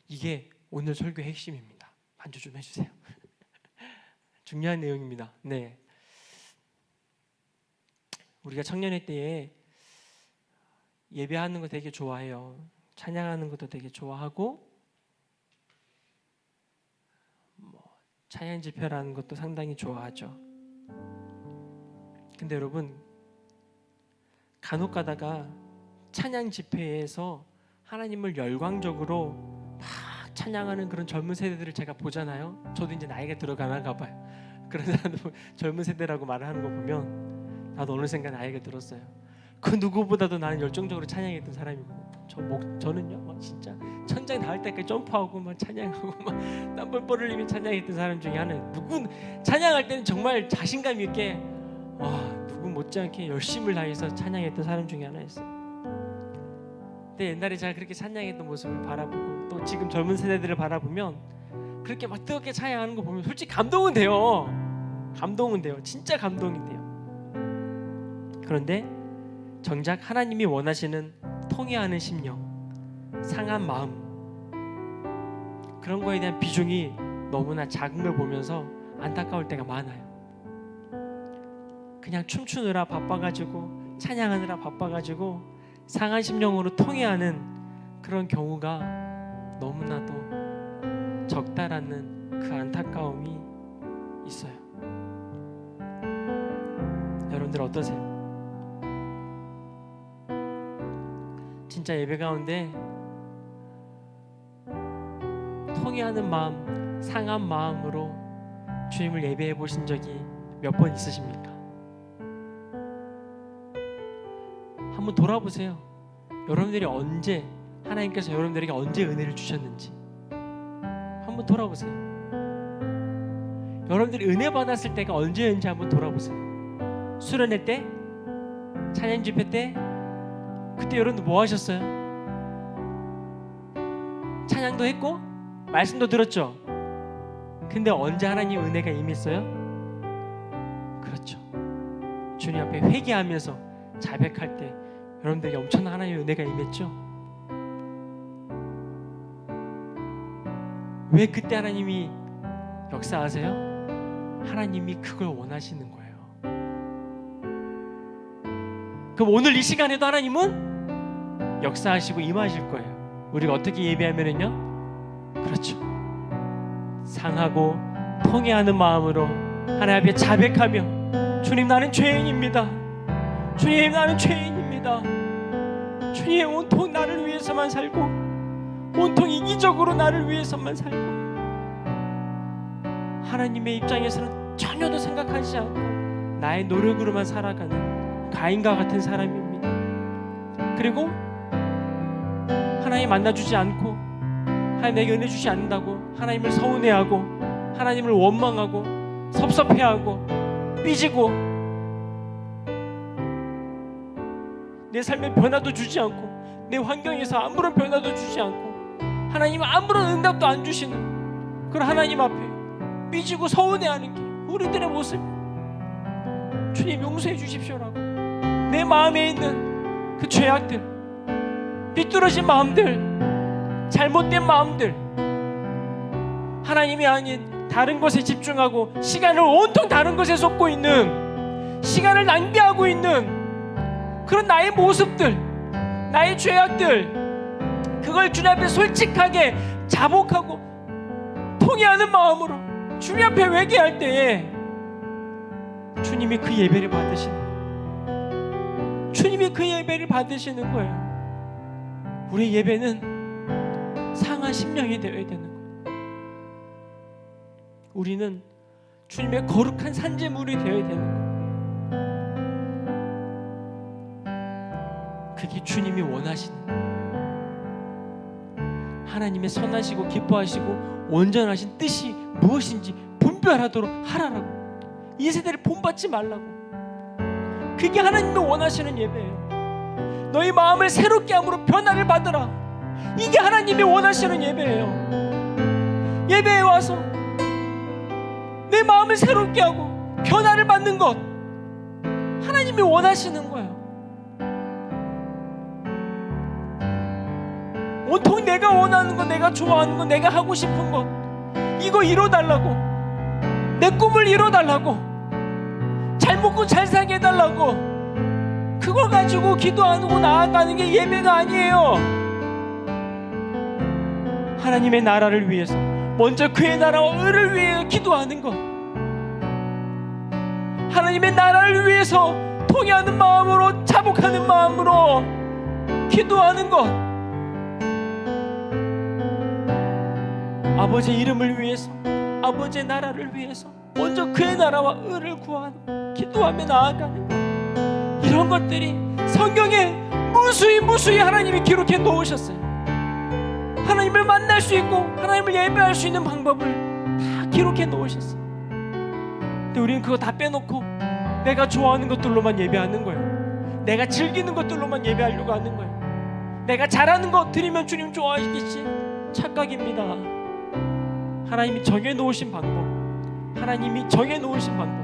이게 오늘 설교의 핵심입니다. 반주 좀 해주세요. 중요한 내용입니다. 네, 우리가 청년회 때에 예배하는 거 되게 좋아해요. 찬양하는 것도 되게 좋아하고, 찬양 집회라는 것도 상당히 좋아하죠. 근데 여러분, 간혹 가다가 찬양 집회에서 하나님을 열광적으로 막 찬양하는 그런 젊은 세대들을 제가 보잖아요. 저도 이제 나이가 들어가나 봐요. 그런 사람들, 젊은 세대라고 말을 하는 거 보면 나도 어느 순간 나이가 들었어요. 그 누구보다도 나는 열정적으로 찬양했던 사람이거든요. 저는요, 진짜 천장 닿을 때까지 점프하고 막 찬양하고 막 땀 뻘뻘 흘리며 찬양했던 사람 중에 하나예요. 찬양할 때는 정말 자신감 있게 누구 못지않게 열심을 다해서 찬양했던 사람 중에 하나였어요. 근데 옛날에 제가 그렇게 찬양했던 모습을 바라보고 또 지금 젊은 세대들을 바라보면 그렇게 막 뜨겁게 찬양하는 거 보면 솔직히 감동은 돼요. 진짜 감동이 돼요. 그런데 정작 하나님이 원하시는 통회하는 심령, 상한 마음, 그런 거에 대한 비중이 너무나 작은 걸 보면서 안타까울 때가 많아요. 그냥 춤추느라 바빠가지고, 찬양하느라 바빠가지고 상한 심령으로 통회하는 그런 경우가 너무나도 적다라는 그 안타까움이 있어요. 여러분들 어떠세요? 진짜 예배 가운데 통회하는 마음, 상한 마음으로 주님을 예배해 보신 적이 몇 번 있으십니까? 한번 돌아보세요. 여러분들이 언제, 하나님께서 여러분들에게 언제 은혜를 주셨는지 한번 돌아보세요. 여러분들이 은혜 받았을 때가 언제였는지 한번 돌아보세요. 수련회 때? 찬양 집회 때? 그때 여러분들 뭐 하셨어요? 찬양도 했고 말씀도 들었죠? 근데 언제 하나님 은혜가 임했어요? 그렇죠, 주님 앞에 회개하면서 자백할 때 여러분들에게 엄청난 하나님의 은혜가 임했죠? 왜 그때 하나님이 역사하세요? 하나님이 그걸 원하시는 거예요. 그럼 오늘 이 시간에도 하나님은 역사하시고 임하실 거예요. 우리가 어떻게 예배하면은요? 그렇죠, 상하고 통회하는 마음으로 하나님 앞에 자백하며, 주님 나는 죄인입니다. 주님 나는 죄인입니다. 주님 온통 나를 위해서만 살고, 온통 이기적으로 나를 위해서만 살고, 하나님의 입장에서는 전혀도 생각하지 않고 나의 노력으로만 살아가는 가인과 같은 사람입니다. 그리고 하나님 만나주지 않고, 하나님 내게 은혜 주지 않는다고 하나님을 서운해하고, 하나님을 원망하고, 섭섭해하고, 삐지고, 내 삶에 변화도 주지 않고, 내 환경에서 아무런 변화도 주지 않고, 하나님은 아무런 응답도 안 주시는 그런 하나님 앞에 삐지고 서운해하는 게 우리들의 모습. 주님 용서해 주십시오라고 내 마음에 있는 그 죄악들, 비뚤어진 마음들, 잘못된 마음들, 하나님이 아닌 다른 것에 집중하고 시간을 온통 다른 것에 쏟고 있는, 시간을 낭비하고 있는 그런 나의 모습들, 나의 죄악들, 그걸 주님 앞에 솔직하게 자복하고 통회하는 마음으로 주님 앞에 회개할 때에 주님이 그 예배를 받으시는, 주님이 그 예배를 받으시는 거예요. 우리 예배는 상한 심령이 되어야 되는 거예요. 우리는 주님의 거룩한 산재물이 되어야 되는 거예요. 그게 주님이 원하시는 거예요. 하나님의 선하시고 기뻐하시고 온전하신 뜻이 무엇인지 분별하도록 하라라고, 이 세대를 본받지 말라고. 그게 하나님이 원하시는 예배예요. 너희 마음을 새롭게 함으로 변화를 받으라. 이게 하나님이 원하시는 예배예요. 예배에 와서 내 마음을 새롭게 하고 변화를 받는 것, 하나님이 원하시는 거예요. 온통 내가 원하는 것, 내가 좋아하는 것, 내가 하고 싶은 것, 이거 이뤄달라고, 내 꿈을 이뤄달라고, 잘 먹고 잘 살게 해달라고, 그거 가지고 기도하고 나아가는 게 예배가 아니에요. 하나님의 나라를 위해서, 먼저 그의 나라와 의를 위해 기도하는 것, 하나님의 나라를 위해서 통회하는 마음으로, 자복하는 마음으로 기도하는 것, 아버지의 이름을 위해서, 아버지의 나라를 위해서 먼저 그의 나라와 의를 구하는, 기도하며 나아가는 것, 이런 것들이 성경에 무수히 하나님이 기록해 놓으셨어요. 하나님을 만날 수 있고 하나님을 예배할 수 있는 방법을 다 기록해 놓으셨어요. 근데 우리는 그거 다 빼놓고 내가 좋아하는 것들로만 예배하는 거예요. 내가 즐기는 것들로만 예배하려고 하는 거예요. 내가 잘하는 것 드리면 주님 좋아하시겠지? 착각입니다. 하나님이 정해놓으신 방법, 하나님이 정해놓으신 방법,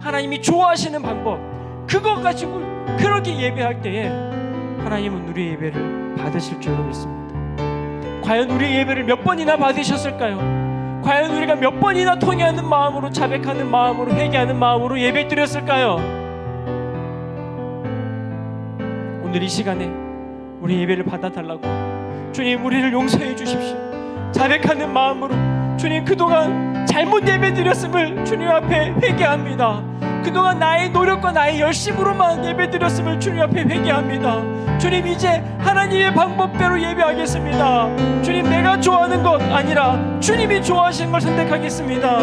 하나님이 좋아하시는 방법, 그거 가지고 그렇게 예배할 때에 하나님은 우리의 예배를 받으실 줄로 믿습니다. 과연 우리의 예배를 몇 번이나 받으셨을까요? 과연 우리가 몇 번이나 통회하는 마음으로, 자백하는 마음으로, 회개하는 마음으로 예배 드렸을까요? 오늘 이 시간에 우리 예배를 받아달라고, 주님 우리를 용서해 주십시오. 자백하는 마음으로, 주님 그동안 잘못 예배 드렸음을 주님 앞에 회개합니다. 그동안 나의 노력과 나의 열심으로만 예배 드렸음을 주님 앞에 회개합니다. 주님 이제 하나님의 방법대로 예배하겠습니다. 주님 내가 좋아하는 것 아니라 주님이 좋아하시는 걸 선택하겠습니다.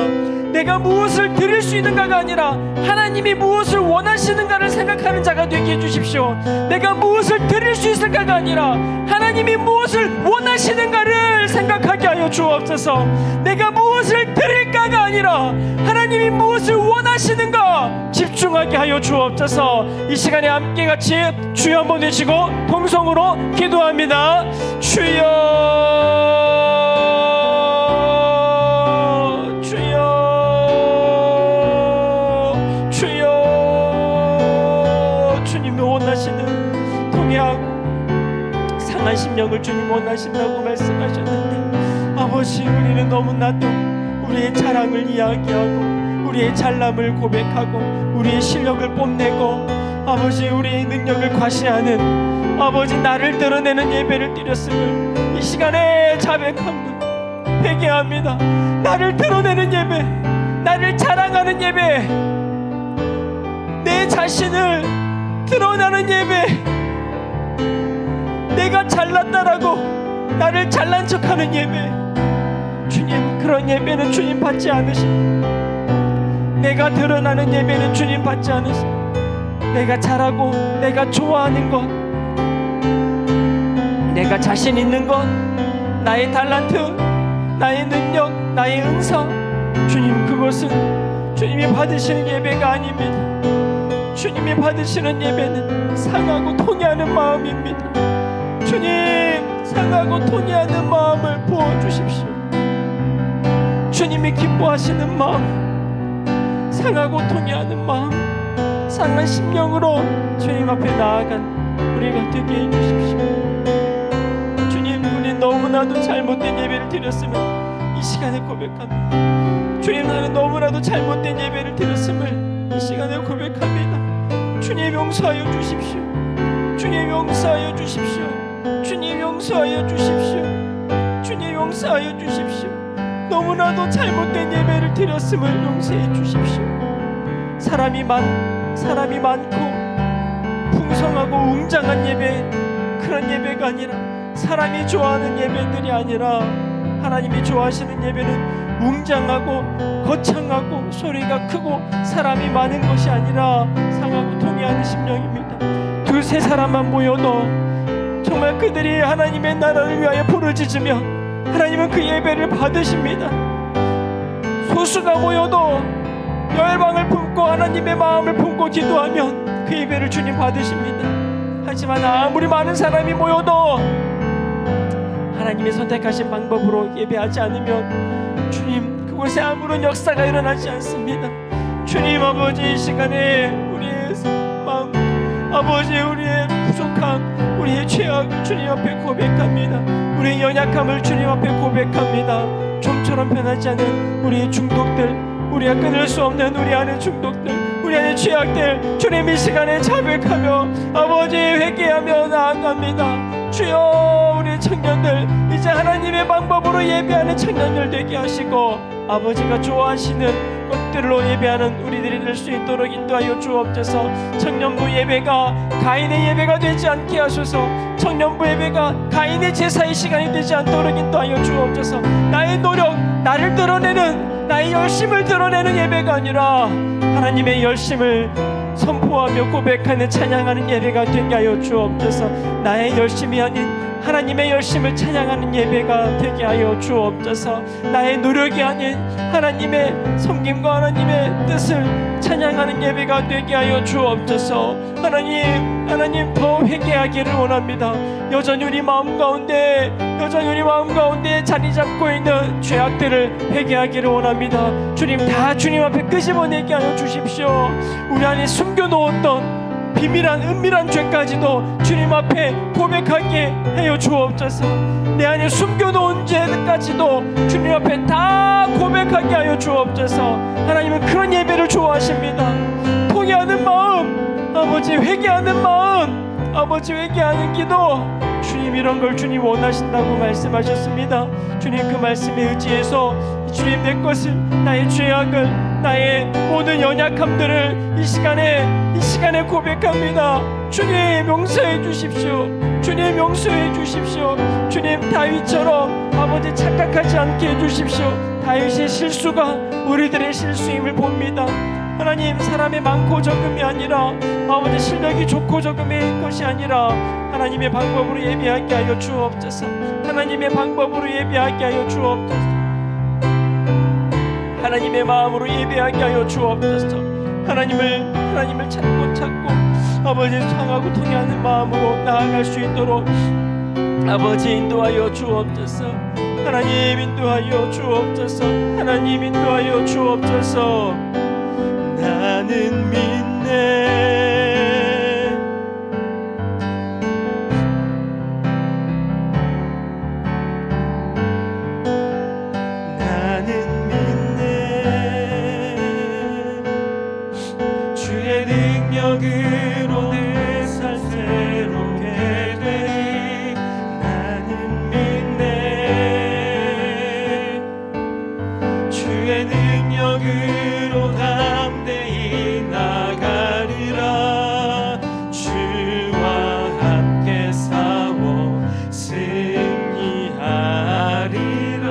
내가 무엇을 드릴 수 있는가가 아니라 하나님이 무엇을 원하시는가를 생각하는 자가 되게 해주십시오. 내가 무엇을 드릴 수 있을까가 아니라 하나님이 무엇을 원하시는가를 생각하게 하여 주옵소서. 내가 무엇을 드릴까가 아니라 하나님이 무엇을 원하시는가 집중하게 하여 주옵소서. 이 시간에 함께 같이 주여 한번 외치고 통성으로 기도합니다. 주여, 상한 심령을 주님 원하신다고 말씀하셨는데, 아버지 우리는 너무나도 우리의 자랑을 이야기하고 우리의 잘남을 고백하고 우리의 실력을 뽐내고 아버지 우리의 능력을 과시하는, 아버지 나를 드러내는 예배를 드렸음을 이 시간에 자백합니다. 회개합니다. 나를 드러내는 예배, 나를 자랑하는 예배, 내 자신을 드러나는 예배, 내가 잘났다라고 나를 잘난 척하는 예배, 주님 그런 예배는 주님 받지 않으십니다. 내가 드러나는 예배는 주님 받지 않으십니다. 내가 잘하고 내가 좋아하는 것, 내가 자신 있는 것, 나의 달란트, 나의 능력, 나의 은사, 주님 그것은 주님이 받으시는 예배가 아닙니다. 주님이 받으시는 예배는 상하고 통회하는 마음입니다. 주님 상하고 통회하는 마음을 부어주십시오. 주님이 기뻐하시는 마음, 상하고 통회하는 마음, 상한 심령으로 주님 앞에 나아간 우리가 되게 해주십시오. 주님 우리 너무나도 잘못된 예배를 드렸음을 이 시간에 고백합니다. 주님 나는 너무나도 잘못된 예배를 드렸음을 이 시간에 고백합니다. 주님 용서하여 주십시오. 주님 용서하여 주십시오. 주님 용서하여 주십시오. 주님 용서하여 주십시오. 너무나도 잘못된 예배를 드렸음을 용서해 주십시오. 사람이 많고 풍성하고 웅장한 예배, 그런 예배가 아니라, 사람이 좋아하는 예배들이 아니라 하나님이 좋아하시는 예배는 웅장하고 거창하고 소리가 크고 사람이 많은 것이 아니라 상하고 통회하는 심령입니다. 두세 사람만 모여도 정말 그들이 하나님의 나라를 위하여 부르짖으면 하나님은 그 예배를 받으십니다. 소수가 모여도 열방을 품고 하나님의 마음을 품고 기도하면 그 예배를 주님 받으십니다. 하지만 아무리 많은 사람이 모여도 하나님의 선택하신 방법으로 예배하지 않으면 주님 그곳에 아무런 역사가 일어나지 않습니다. 주님 아버지, 이 시간에 우리의 마음, 아버지, 우리의 부족함, 우리의 죄악을 주님 앞에 고백합니다. 우리의 연약함을 주님 앞에 고백합니다. 좀처럼 변하지 않은 우리의 중독들, 우리가 끊을 수 없는 우리 안의 중독들, 우리 안의 죄악들, 주님 이 시간에 자백하며 아버지 회개하며 나아갑니다. 주여, 우리 청년들 이제 하나님의 방법으로 예배하는 청년들 되게 하시고 아버지가 좋아하시는 것들로 예배하는 우리들이 될 수 있도록 인도하여 주옵소서. 청년부 예배가 가인의 예배가 되지 않게 하소서. 청년부 예배가 가인의 제사의 시간이 되지 않도록 인도하여 주옵소서. 나의 노력, 나를 드러내는, 나의 열심을 드러내는 예배가 아니라 하나님의 열심을 선포하며 고백하는, 찬양하는 예배가 되게 하여 주옵소서. 나의 열심이 아닌 하나님의 열심을 찬양하는 예배가 되게 하여 주옵소서. 나의 노력이 아닌 하나님의 섬김과 하나님의 뜻을 찬양하는 예배가 되게 하여 주옵소서. 하나님 더 회개하기를 원합니다. 여전히 우리 마음 가운데 자리 잡고 있는 죄악들을 회개하기를 원합니다. 주님, 다 주님 앞에 끄집어내게 하여 주십시오. 우리 안에 숨겨놓았던 비밀한 은밀한 죄까지도 주님 앞에 고백하게 하여 주옵소서. 내 안에 숨겨놓은 죄까지도 주님 앞에 다 고백하게 하여 주옵소서. 하나님은 그런 예배를 좋아하십니다. 통회하는 마음, 아버지 회개하는 마음, 아버지 회개하는 기도, 주님 이런 걸 주님 원하신다고 말씀하셨습니다. 주님 그 말씀에 의지해서 주님 내 것을, 나의 죄악을, 나의 모든 연약함들을 이 시간에 고백합니다. 주님 용서해 주십시오. 주님 용서해 주십시오. 주님 다윗처럼 아버지 착각하지 않게 해주십시오. 다윗의 실수가 우리들의 실수임을 봅니다. 하나님, 사람의 많고 적음이 아니라 아버지 실력이 좋고 적음의 것이 아니라 하나님의 방법으로 예배하게 하여 주옵소서. 하나님의 방법으로 예배하게 하여 주옵소서. 하나님의 마음으로 예배하게 하여 주옵소서. 하나님을 찾고 아버지 향하고 통해하는 마음으로 나아갈 수 있도록 아버지 인도하여 주옵소서. 하나님 인도하여 주옵소서. 하나님 인도하여 주옵소서. 나는 믿네. 나는 믿네. 주의 능력으로 내 삶 새롭게 되리. 나는 믿네. 주의 능력으로 담대히 나가리라. 주와 함께 싸워 승리하리라.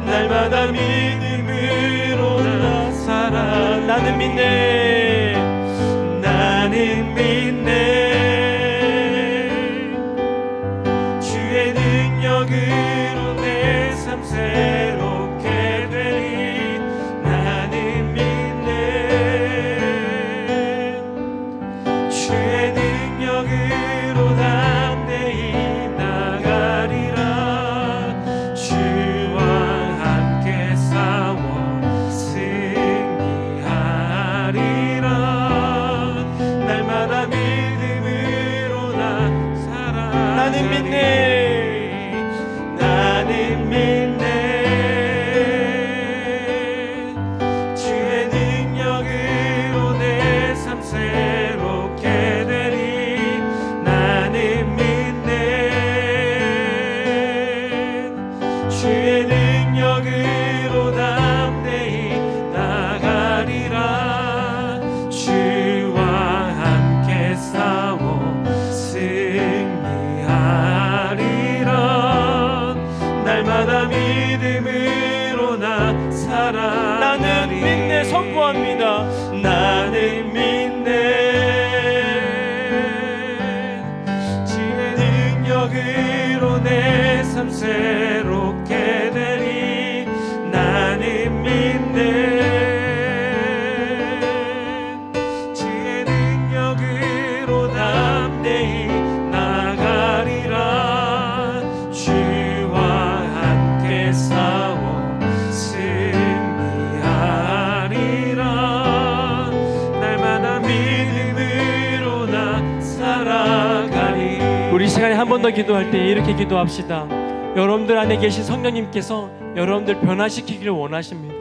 날마다 믿음으로 나 살아. 나는 믿네. 나는 믿네. 주의 능력으로 내 삶 새롭게 되리. 나는 믿네. 주의 능력으로 담대히 나가리라. 주와 함께 싸워 승리하리라. 날마다 믿음으로 나 살아. 나는 믿네. 나는 믿네. 주의 능력으로 내 삶 새롭게 되리. 나는 믿네. 주의 능력으로 담대히 나가리라. 주와 함께 싸워 승리하리라. 날마다 믿음으로 나 살아. 나는 믿네. 선포합니다. 나는 믿네. 주의 능력으로 내 삶 새롭게 되리. 나는 믿네. 주의 능력으로 담대히 나가리라. 주와 함께 싸워 승리하리라. 시간에 한 번 더 기도할 때 이렇게 기도합시다. 여러분들 안에 계신 성령님께서 여러분들 변화시키기를 원하십니다.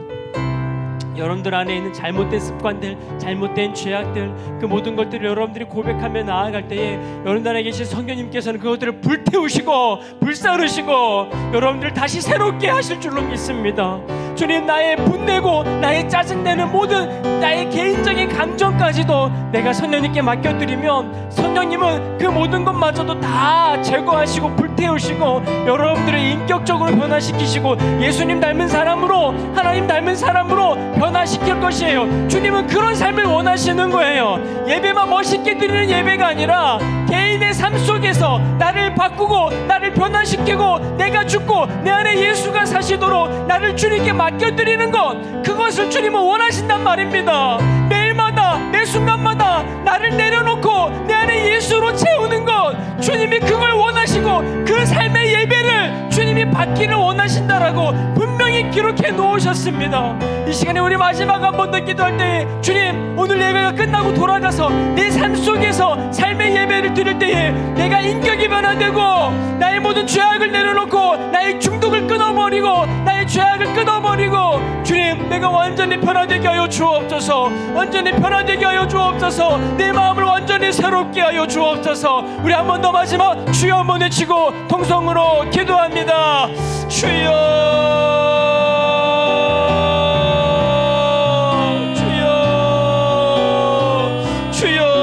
여러분들 안에 있는 잘못된 습관들, 잘못된 죄악들, 그 모든 것들을 여러분들이 고백하며 나아갈 때에 여러분들 안에 계신 성령님께서는 그것들을 불태우시고 불사르시고 여러분들을 다시 새롭게 하실 줄로 믿습니다. 주님, 나의 분내고 나의 짜증내는 모든 나의 개인적인 감정까지도 내가 성령님께 맡겨드리면 성령님은 그 모든 것마저도 다 제거하시고 불태우시고 여러분들을 인격적으로 변화시키시고 예수님 닮은 사람으로, 하나님 닮은 사람으로 변화시킬 것이에요. 주님은 그런 삶을 원하시는 거예요. 예배만 멋있게 드리는 예배가 아니라 개인의 삶 속에서 나를 바꾸고 나를 변화시키고 내가 죽고 내 안에 예수가 사시도록 나를 주님께 맡겨드리는 것, 그것을 주님은 원하신단 말입니다. 매일마다 매 순간마다 나를 내려놓고 내 안에 예수로 채우는 것, 주님이 그걸 원하시고 그 삶의 예배를 주님이 받기를 원하신다라고 분명히 기록해 놓으셨습니다. 이 시간에 우리 마지막 한 번 더 기도할 때 주님, 오늘 예배가 끝나고 돌아가서 내 삶 속에서 삶의 예배를 드릴 때에 내가 인격이 변화되고 나의 모든 죄악을 내려놓고 나의 중독을 끊어버리고 나의 죄악을 끊어버리고 주님, 내가 완전히 변화되게 하여 주옵소서. 완전히 변화되게 하여 주옵소서. 내 마음을 완전히 새롭게 하여 주옵소서. 우리 한 번 더 마지막 주여 한번 외치고 통성으로 기도합니다. 주여,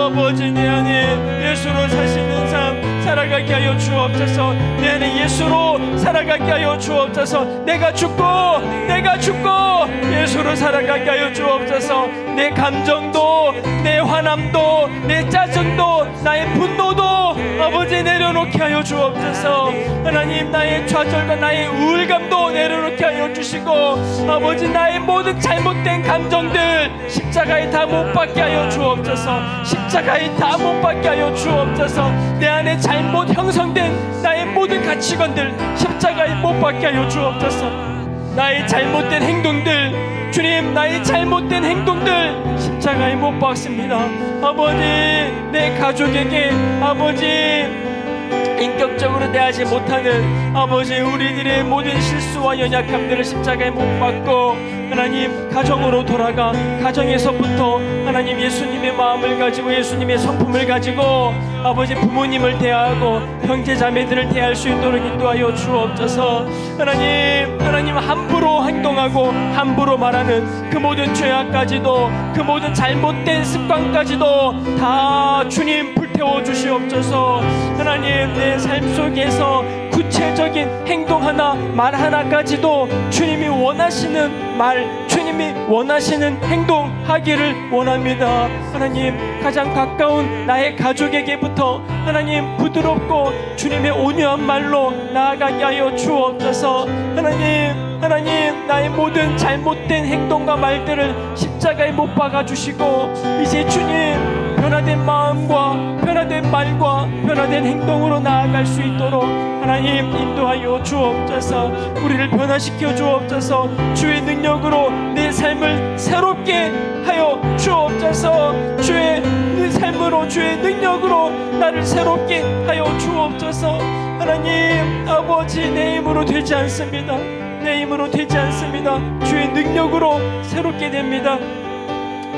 아버지, 내 안에 예수로 사시는 삶 살아가게 하여 주옵소서. 내 안에 예수로 살아가게 하여 주옵소서. 내가 죽고 예수로 살아가게 하여 주옵소서. 내 감정도, 내 화남도, 내 짜증도, 나의 분노도 아버지 내려놓게 하여 주옵소서. 하나님, 나의 좌절과 나의 우울감도 내려놓게 하여 주시고 아버지, 나의 모든 잘못된 감정들 십자가에 다 못 박게 하여 주옵소서. 십자가에 다 못 박게 하여 주옵소서. 내 안에 잘못 형성된 나의 모든 가치관들 십자가에 못 박게 하여 주옵소서. 나의 잘못된 행동들, 주님, 나의 잘못된 행동들 십자가에 못 박습니다. 아버지, 내 가족에게 아버지 인격적으로 대하지 못하는 아버지 우리들의 모든 실수와 연약함들을 십자가에 못 박고 하나님, 가정으로 돌아가 가정에서부터 하나님 예수님의 마음을 가지고 예수님의 성품을 가지고 아버지 부모님을 대하고 형제자매들을 대할 수 있도록 인도하여 주옵소서. 하나님 함부로 행동하고 함부로 말하는 그 모든 죄악까지도 그 모든 잘못된 습관까지도 다 주님 불태워 주시옵소서. 하나님, 내 삶 속에서 구체적인 행동 하나, 말 하나까지도 주님이 원하시는 말, 주님이 원하시는 행동 하기를 원합니다. 하나님, 가장 가까운 나의 가족에게부터 하나님 부드럽고 주님의 온유한 말로 나아가게 하여 주옵소서. 하나님, 나의 모든 잘못된 행동과 말들을 십자가에 못 박아주시고 이제 주님, 변화된 마음과 변화된 말과 변화된 행동으로 나아갈 수 있도록 하나님 인도하여 주옵소서. 우리를 변화시켜 주옵소서. 주의 능력으로 내 삶을 새롭게 하여 주옵소서. 주의 삶으로 주의 능력으로 나를 새롭게 하여 주옵소서. 하나님 아버지, 내 힘으로 되지 않습니다. 내 힘으로 되지 않습니다. 주의 능력으로 새롭게 됩니다.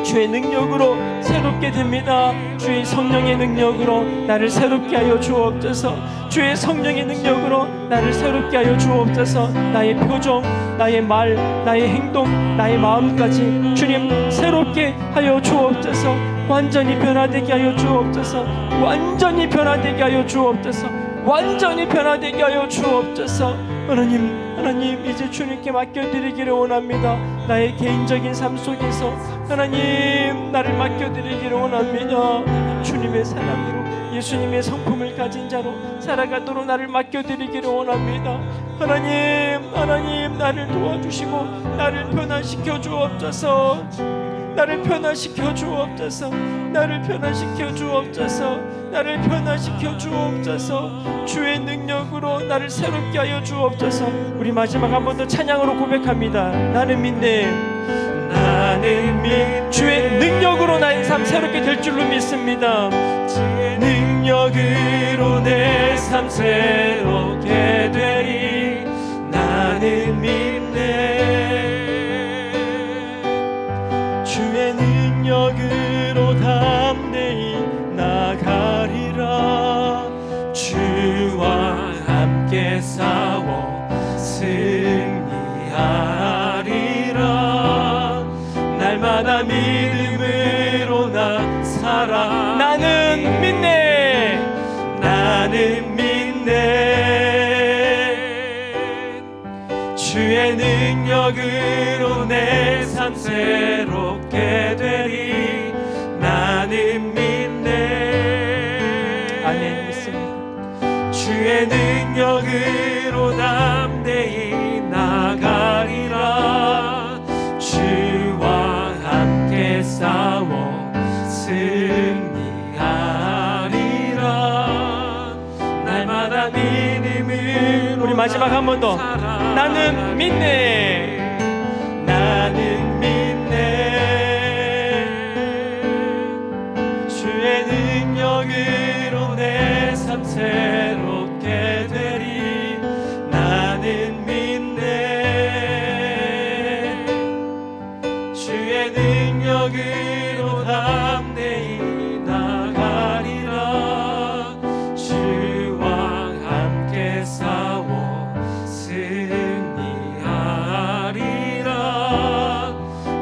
주의 능력으로 새롭게 됩니다. 주의 성령의 능력으로 나를 새롭게 하여 주옵소서. 주의 성령의 능력으로 나를 새롭게 하여 주옵소서. 나의 표정, 나의 말, 나의 행동, 나의 마음까지 주님 새롭게 하여 주옵소서. 완전히 변화되게 하여 주옵소서. 완전히 변화되게 하여 주옵소서. 완전히 변화되게 하여 주옵소서. 하나님 이제 주님께 맡겨드리기를 원합니다. 나의 개인적인 삶 속에서 하나님 나를 맡겨드리기를 원합니다. 주님의 사람으로 예수님의 성품을 가진 자로 살아가도록 나를 맡겨드리기를 원합니다. 하나님 나를 도와주시고 나를 변화시켜 주옵소서. 나를 변화시켜 주옵소서. 나를 변화시켜 주옵소서. 나를 변화시켜 주옵소서. 주의 능력으로 나를 새롭게 하여 주옵소서. 우리 마지막 한 번 더 찬양으로 고백합니다. 나는 믿네. 주의 능력으로 나의 삶 새롭게 될 줄로 믿습니다. 주의 능력으로 내 삶 새롭게 되리 나는 믿네. 주의 능력으로 담대히 나가리라. 주와 함께 싸워 승리하리라. 날마다 믿음으로 나 살아. 나는 믿네. 나는 믿네. 주의 능력으로 내 삶 새롭게 되리 나는 믿네. 아멘. 믿습니다. 주의 능력으로 담대히 나가리라. 주와 함께 싸워 승리하리라. 날마다 믿음으로. 우리 마지막 한 번 더. 나는 믿네. 나는 믿네. 주의 능력으로 내 삶 새롭게 되리 나는 믿네. 주의 능력으로 담대히 나가리라. 주와 함께 싸워 승리하리라.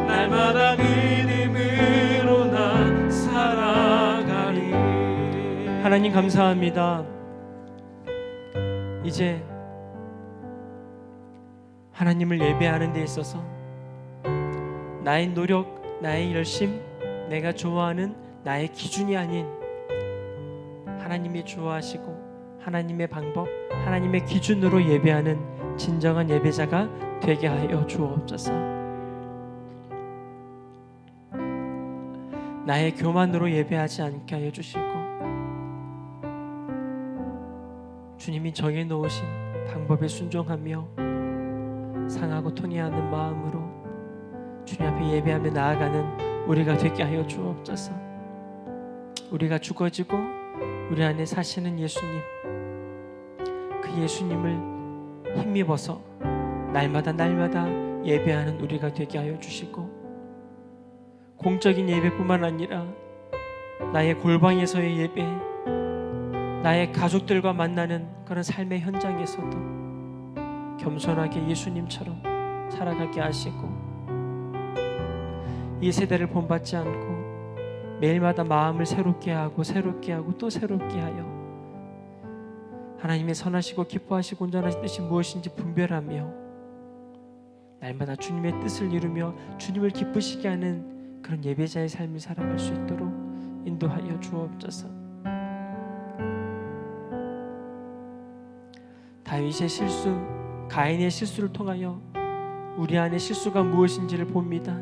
날마다 믿음으로 나 살아가리. 하나님 감사합니다. 이제 하나님을 예배하는 데 있어서 나의 노력, 나의 열심, 내가 좋아하는 나의 기준이 아닌 하나님이 좋아하시고 하나님의 방법, 하나님의 기준으로 예배하는 진정한 예배자가 되게 하여 주옵소서. 나의 교만으로 예배하지 않게 하여 주시고 주님이 정해 놓으신 방법에 순종하며 상하고 통해 않는 마음으로 주님 앞에 예배하며 나아가는 우리가 되게 하여 주옵소서. 우리가 죽어지고 우리 안에 사시는 예수님, 그 예수님을 힘입어서 날마다 예배하는 우리가 되게 하여 주시고, 공적인 예배뿐만 아니라 나의 골방에서의 예배, 나의 가족들과 만나는 그런 삶의 현장에서도 겸손하게 예수님처럼 살아가게 하시고, 이 세대를 본받지 않고 매일마다 마음을 새롭게 하고 또 새롭게 하여 하나님의 선하시고 기뻐하시고 온전하신 뜻이 무엇인지 분별하며 날마다 주님의 뜻을 이루며 주님을 기쁘시게 하는 그런 예배자의 삶을 살아갈 수 있도록 인도하여 주옵소서. 다윗의 실수, 가인의 실수를 통하여 우리 안에 실수가 무엇인지를 봅니다.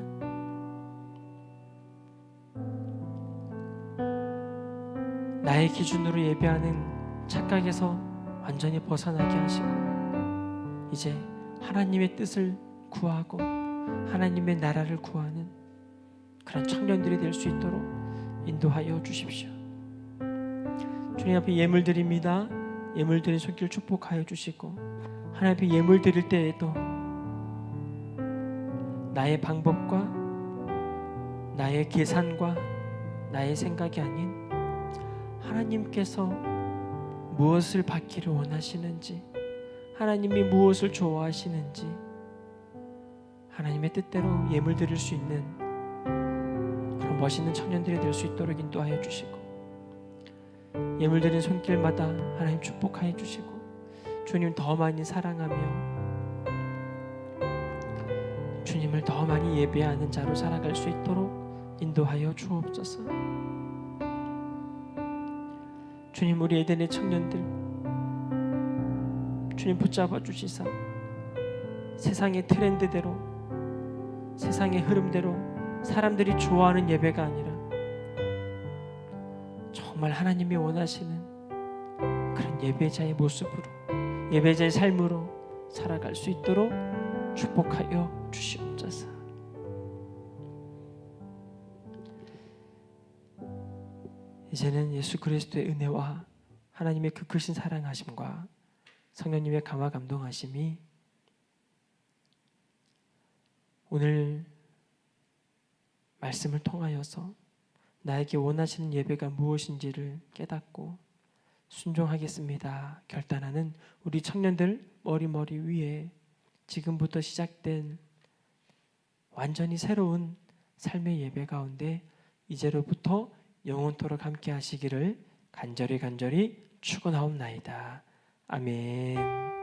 나의 기준으로 예배하는 착각에서 완전히 벗어나게 하시고 이제 하나님의 뜻을 구하고 하나님의 나라를 구하는 그런 청년들이 될 수 있도록 인도하여 주십시오. 주님 앞에 예물 드립니다. 예물 드린 손길 축복하여 주시고, 하나님 앞에 예물 드릴 때에도 나의 방법과 나의 계산과 나의 생각이 아닌 하나님께서 무엇을 받기를 원하시는지, 하나님이 무엇을 좋아하시는지 하나님의 뜻대로 예물 드릴 수 있는 그런 멋있는 청년들이 될 수 있도록 인도하여 주시고, 예물 드린 손길마다 하나님 축복하여 주시고, 주님 더 많이 사랑하며 주님을 더 많이 예배하는 자로 살아갈 수 있도록 인도하여 주옵소서. 주님, 우리 에덴의 청년들 주님 붙잡아 주시사 세상의 트렌드대로, 세상의 흐름대로 사람들이 좋아하는 예배가 아니라 정말 하나님이 원하시는 그런 예배자의 모습으로, 예배자의 삶으로 살아갈 수 있도록 축복하여 주시옵소서. 이제는 예수 그리스도의 은혜와 하나님의 그 크신 사랑하심과 성령님의 감화 감동하심이 오늘 말씀을 통하여서 나에게 원하시는 예배가 무엇인지를 깨닫고 순종하겠습니다 결단하는 우리 청년들 머리 위에 지금부터 시작된 완전히 새로운 삶의 예배 가운데 이제로부터 영원토록 함께 하시기를 간절히 축원하옵나이다. 아멘.